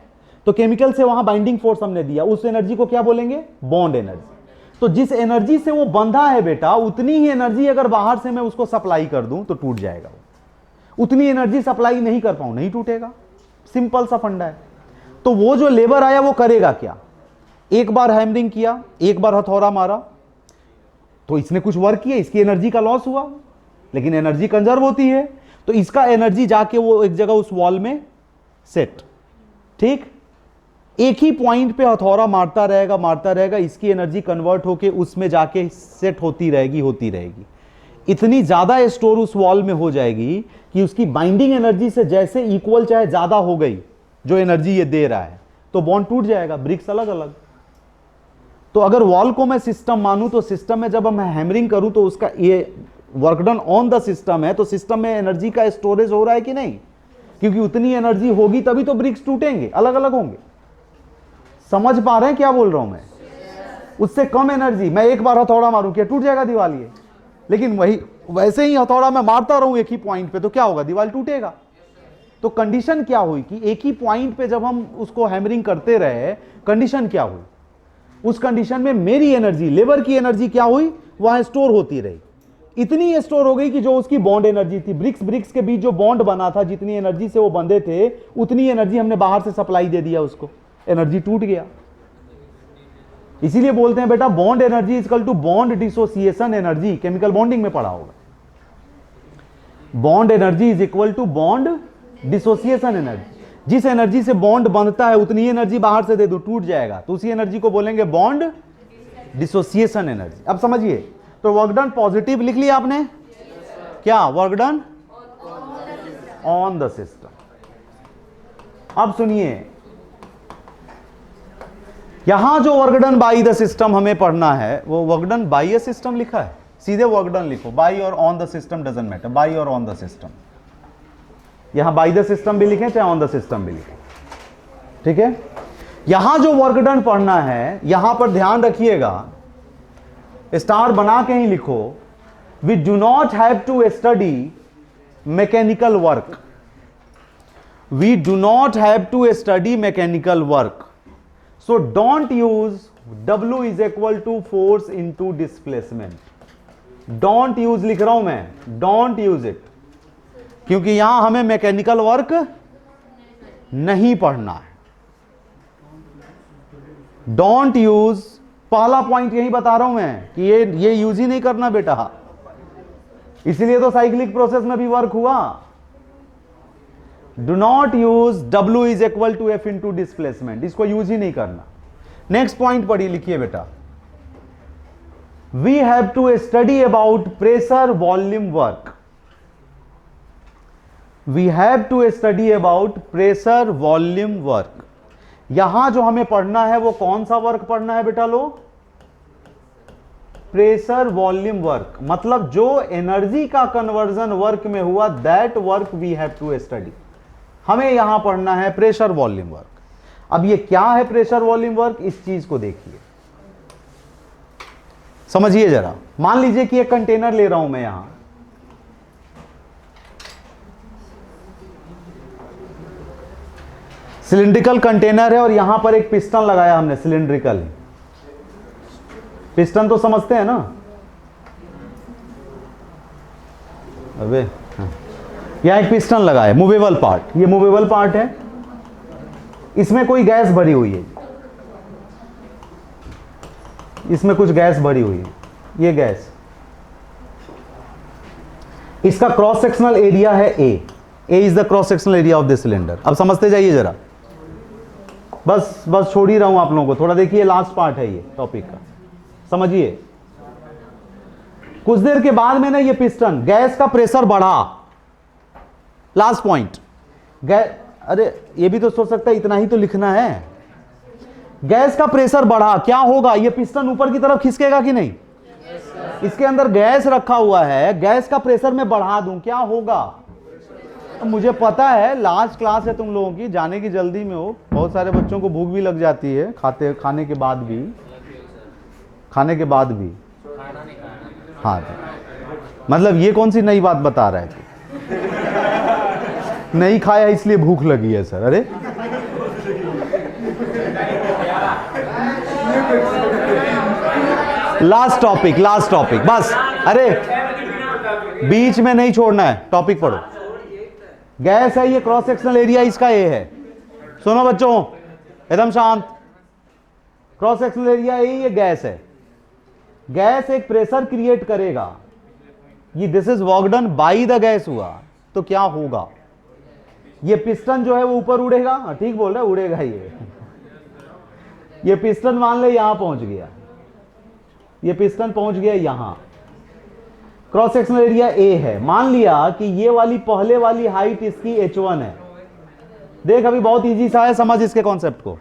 S1: तो केमिकल से वहां बाइंडिंग फोर्स हमने दिया, उस एनर्जी को क्या बोलेंगे? Bond energy. तो जिस एनर्जी से वो बंधा है बेटा, उतनी ही एनर्जी अगर बाहर से मैं उसको सप्लाई कर दूं तो टूट जाएगा। उतनी एनर्जी सप्लाई नहीं कर पाऊं, नहीं टूटेगा। सिंपल सा फंडा है। तो वो जो लेबर आया वो करेगा क्या? एक बार हैमरिंग किया, एक बार हथौड़ा मारा, तो इसने कुछ वर्क किया, इसकी एनर्जी का लॉस हुआ, लेकिन एनर्जी कंजर्व होती है, तो इसका एनर्जी जाके वो एक जगह उस वॉल में सेट, ठीक। एक ही पॉइंट पे हथौड़ा मारता रहेगा, इसकी एनर्जी कन्वर्ट होके उसमें जाके सेट होती रहेगी। इतनी ज्यादा स्टोर उस वॉल में हो जाएगी कि उसकी बाइंडिंग एनर्जी से जैसे इक्वल चाहे ज्यादा हो गई जो एनर्जी ये दे रहा है, तो बॉन्ड टूट जाएगा, ब्रिक्स अलग अलग। तो अगर वॉल को मैं सिस्टम मानूं, तो सिस्टम में जब मैं हैमरिंग करूं तो उसका ये work done on the system है, तो सिस्टम में एनर्जी का स्टोरेज हो रहा है कि नहीं? क्योंकि उतनी एनर्जी होगी तभी तो ब्रिक्स टूटेंगे, अलग अलग होंगे। समझ पा रहे हैं क्या बोल रहा हूं मैं? उससे कम एनर्जी, मैं एक बार हथौड़ा मारूं, क्या टूट जाएगा दीवार? ये लेकिन वही वैसे ही हथौड़ा मैं मारता रहूं एक ही पॉइंट पे, तो क्या होगा? दीवार टूटेगा। तो कंडीशन क्या हुई कि एक ही पॉइंट पे जब हम उसको हैमरिंग करते रहे, कंडीशन क्या हुई? उस कंडीशन में मेरी एनर्जी, लेबर की एनर्जी क्या हुई? वहां स्टोर होती रही। इतनी स्टोर हो गई कि जो उसकी बॉन्ड एनर्जी थी, ब्रिक्स के बीच जो बॉन्ड बना था, जितनी एनर्जी से वो बंधे थे, उतनी एनर्जी हमने बाहर से सप्लाई दे दिया उसको, एनर्जी टूट गया। इसीलिए बोलते हैं बेटा bond energy equal to bond dissociation energy, chemical bonding में पढ़ा होगा। Bond energy is equal to bond dissociation energy. जिस एनर्जी से बॉन्ड बनता है उतनी एनर्जी बाहर से दे दो, टूट जाएगा, तो उसी एनर्जी को बोलेंगे बॉन्ड डिसोसिएशन एनर्जी। अब समझिए, तो वर्क डन पॉजिटिव लिख लिया आपने, क्या? Work done on the system. अब सुनिए, यहां जो work done by the system हमें पढ़ना है, वो work done by a system लिखा है, सीधे वर्क डन लिखो, बाय और on the system doesn't matter, by और ऑन द सिस्टम। यहां बाय द सिस्टम भी लिखें चाहे ऑन द सिस्टम भी लिखें, ठीक है। यहां जो वर्क डन पढ़ना है, यहां पर ध्यान रखिएगा, स्टार बना के ही लिखो, we do not have to study mechanical work, we do not have to study mechanical work, so don't use W is equal to force into displacement. Don't use लिख रहा हूं मैं, डोंट यूज इट, क्योंकि यहां हमें mechanical work नहीं पढ़ना है। डोंट यूज, पहला पॉइंट यही बता रहा हूं मैं कि ये यूज ही नहीं करना बेटा, इसलिए तो साइक्लिक प्रोसेस में भी वर्क हुआ। Do not use W is equal to F into displacement, इसको यूज ही नहीं करना। नेक्स्ट पॉइंट पढ़िए, लिखिए बेटा, we have to study about pressure volume work. We have to study about pressure volume work. यहां जो हमें पढ़ना है वो कौन सा वर्क पढ़ना है बेटा लोग? प्रेशर वॉल्यूम वर्क, मतलब जो एनर्जी का कन्वर्जन वर्क में हुआ, that work we have to study. हमें यहां पढ़ना है प्रेशर वॉल्यूम वर्क। अब ये क्या है प्रेशर वॉल्यूम वर्क, इस चीज को देखिए, समझिए जरा। मान लीजिए कि एक कंटेनर ले रहा हूं मैं, यहां सिलिंड्रिकल कंटेनर है और यहां पर एक पिस्टन लगाया हमने, सिलिंड्रिकल पिस्टन तो समझते हैं ना? अबे हाँ। यहां एक पिस्टन लगा है, मूवेबल पार्ट, ये मूवेबल पार्ट है, इसमें कोई गैस भरी हुई है, इसमें कुछ गैस भरी हुई है, ये गैस, इसका क्रॉस सेक्शनल एरिया है A is the cross sectional area of the cylinder. अब समझते जाइए जरा, बस छोड़ ही रहा हूं आप लोगों को, थोड़ा देखिए, लास्ट पार्ट है ये टॉपिक का, समझिए। कुछ देर के बाद में ना ये पिस्टन, गैस का प्रेशर बढ़ा, लास्ट पॉइंट, अरे ये भी तो सोच सकता है इतना ही तो लिखना है। गैस का प्रेशर बढ़ा, क्या होगा? ये पिस्टन ऊपर की तरफ खिसकेगा कि नहीं? इसके अंदर गैस रखा हुआ है, गैस का प्रेशर मैं बढ़ा दूं, क्या होगा? मुझे पता है लास्ट क्लास है तुम लोगों की, जाने की जल्दी में हो, बहुत सारे बच्चों को भूख भी लग जाती है खाने के बाद भी, हाँ, मतलब ये कौन सी नई बात बता रहा है कि नहीं खाया इसलिए भूख लगी है सर? अरे लास्ट टॉपिक बस, अरे बीच में नहीं छोड़ना है, टॉपिक पढ़ो। गैस है, ये क्रॉस सेक्शनल एरिया इसका ए है, सुनो बच्चों एकदम शांत, क्रॉस सेक्शनल एरिया ए, ये गैस है, गैस एक प्रेशर क्रिएट करेगा, ये this is work done by the gas हुआ, तो क्या होगा? ये पिस्टन जो है वो ऊपर उड़ेगा, ठीक बोल रहा है, उड़ेगा ये पिस्टन मान ले यहां पहुंच गया, ये पिस्टन पहुंच गया यहां, क्रॉस सेक्शनल एरिया ए है, मान लिया कि ये वाली पहले वाली हाइट इसकी h1 है। देख अभी बहुत इजी सा है, समझ इसके कॉन्सेप्ट को।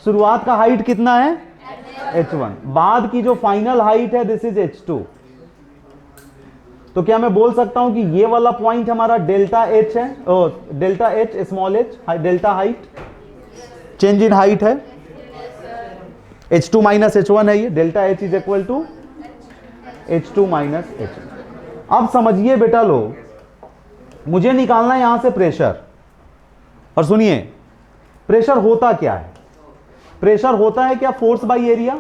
S1: शुरुआत का हाइट कितना है? h1, बाद की जो फाइनल हाइट है दिस इज h2। तो क्या मैं बोल सकता हूं कि ये वाला पॉइंट हमारा डेल्टा एच है, delta H small h, delta height, change in height है, h2 माइनस h1 है ये, delta H is equal to h2 minus h1। अब समझिए बेटा लोग, मुझे निकालना है यहां से प्रेशर, और सुनिए प्रेशर होता क्या है? प्रेशर होता है क्या? Force by area.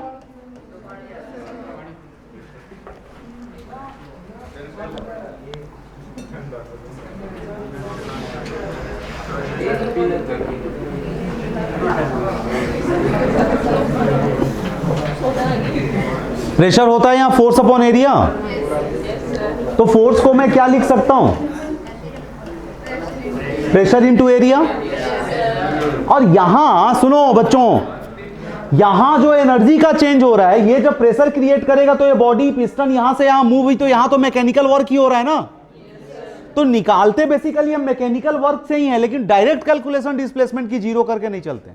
S1: प्रेशर होता है यहां फोर्स अपॉन एरिया। तो फोर्स को मैं क्या लिख सकता हूं? Pressure into area. और यहां सुनो बच्चों, यहां जो एनर्जी का चेंज हो रहा है, ये जब प्रेशर क्रिएट करेगा तो ये बॉडी पिस्टन यहां से यहां मूव हुई, तो यहां तो मैकेनिकल वर्क ही हो रहा है ना। तो निकालते बेसिकली हम मैकेनिकल वर्क से ही है, लेकिन डायरेक्ट कैलकुलेशन डिस्प्लेसमेंट की जीरो करके नहीं चलते।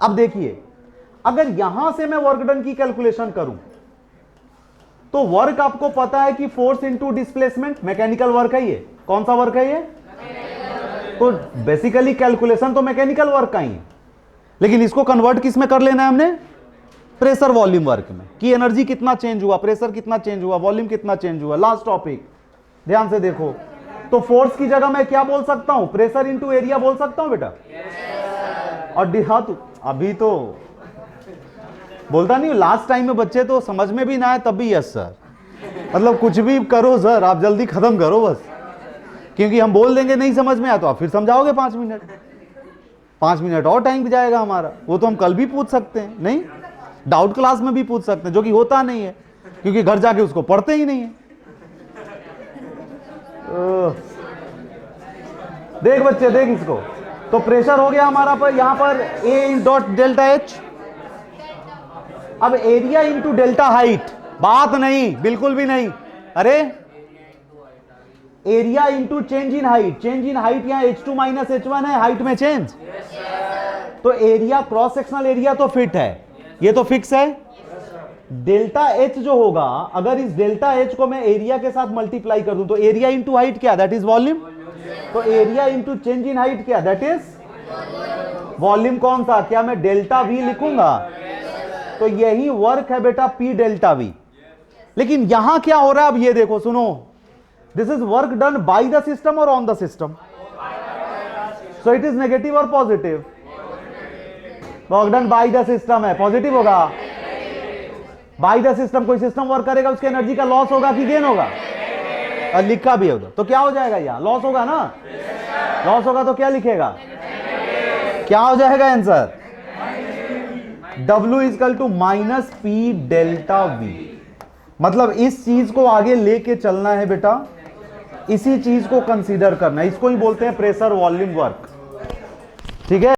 S1: अब देखिए, अगर यहां से मैं वर्क डन की कैलकुलेशन करूं तो वर्क आपको पता है कि force into displacement, mechanical work है ये। कौन सा वर्क है ये? तो बेसिकली कैलकुलेशन तो मैकेनिकल वर्क का ही है, लेकिन इसको कन्वर्ट किस में कर लेना है हमने? प्रेशर वॉल्यूम वर्क में, कि एनर्जी कितना चेंज हुआ, प्रेशर कितना चेंज हुआ, वॉल्यूम कितना चेंज हुआ। लास्ट टॉपिक ध्यान से देखो, तो फोर्स की जगह मैं क्या बोल सकता हूं? प्रेशर इंटू एरिया बोल सकता हूं बेटा। और हाँ, तो अभी तो बोलता नहीं, लास्ट टाइम में बच्चे तो समझ में भी ना आए तब भी यस सर, मतलब कुछ भी करो सर, आप जल्दी खत्म करो बस, क्योंकि हम बोल देंगे नहीं समझ में आया तो आप फिर समझाओगे 5 मिनट, 5 मिनट और टाइम भी जाएगा हमारा। वो तो हम कल भी पूछ सकते हैं, नहीं डाउट क्लास में भी पूछ सकते हैं, जो कि होता नहीं है क्योंकि घर जाके उसको पढ़ते ही नहीं है। देख बच्चे देख इसको, तो प्रेशर हो गया हमारा पर यहां पर A डॉट डेल्टा एच। अब एरिया इंटू डेल्टा हाइट, बात नहीं बिल्कुल भी नहीं। अरे area into change in height, change in height यहां H2 माइनस H1 है, हाइट में चेंज। तो एरिया क्रॉस सेक्शनल एरिया तो फिट है, ये तो फिक्स है। डेल्टा एच जो होगा, अगर इस डेल्टा एच को मैं एरिया के साथ मल्टीप्लाई कर दूं तो एरिया इंटू हाइट क्या, दैट इज वॉल्यूम। तो area into change in height क्या, दैट इज वॉल्यूम। कौन सा, क्या मैं डेल्टा वी लिखूंगा? तो यही वर्क है बेटा पी डेल्टा वी। लेकिन यहां क्या हो रहा है, अब ये देखो सुनो, this is work done by the system और on the system, so it is negative और positive. Work done by the system है, पॉजिटिव होगा। बाय द सिस्टम, कोई सिस्टम वर्क करेगा उसके एनर्जी का लॉस होगा कि गेन होगा, और लिखा भी है उधर, तो क्या हो जाएगा, यहां लॉस होगा ना। लॉस होगा तो क्या लिखेगा, क्या हो जाएगा answer, W is equal to minus P delta V. मतलब इस चीज को आगे लेके चलना है बेटा, इसी चीज को कंसीडर करना है, इसको ही बोलते हैं प्रेशर वॉल्यूम वर्क, ठीक है।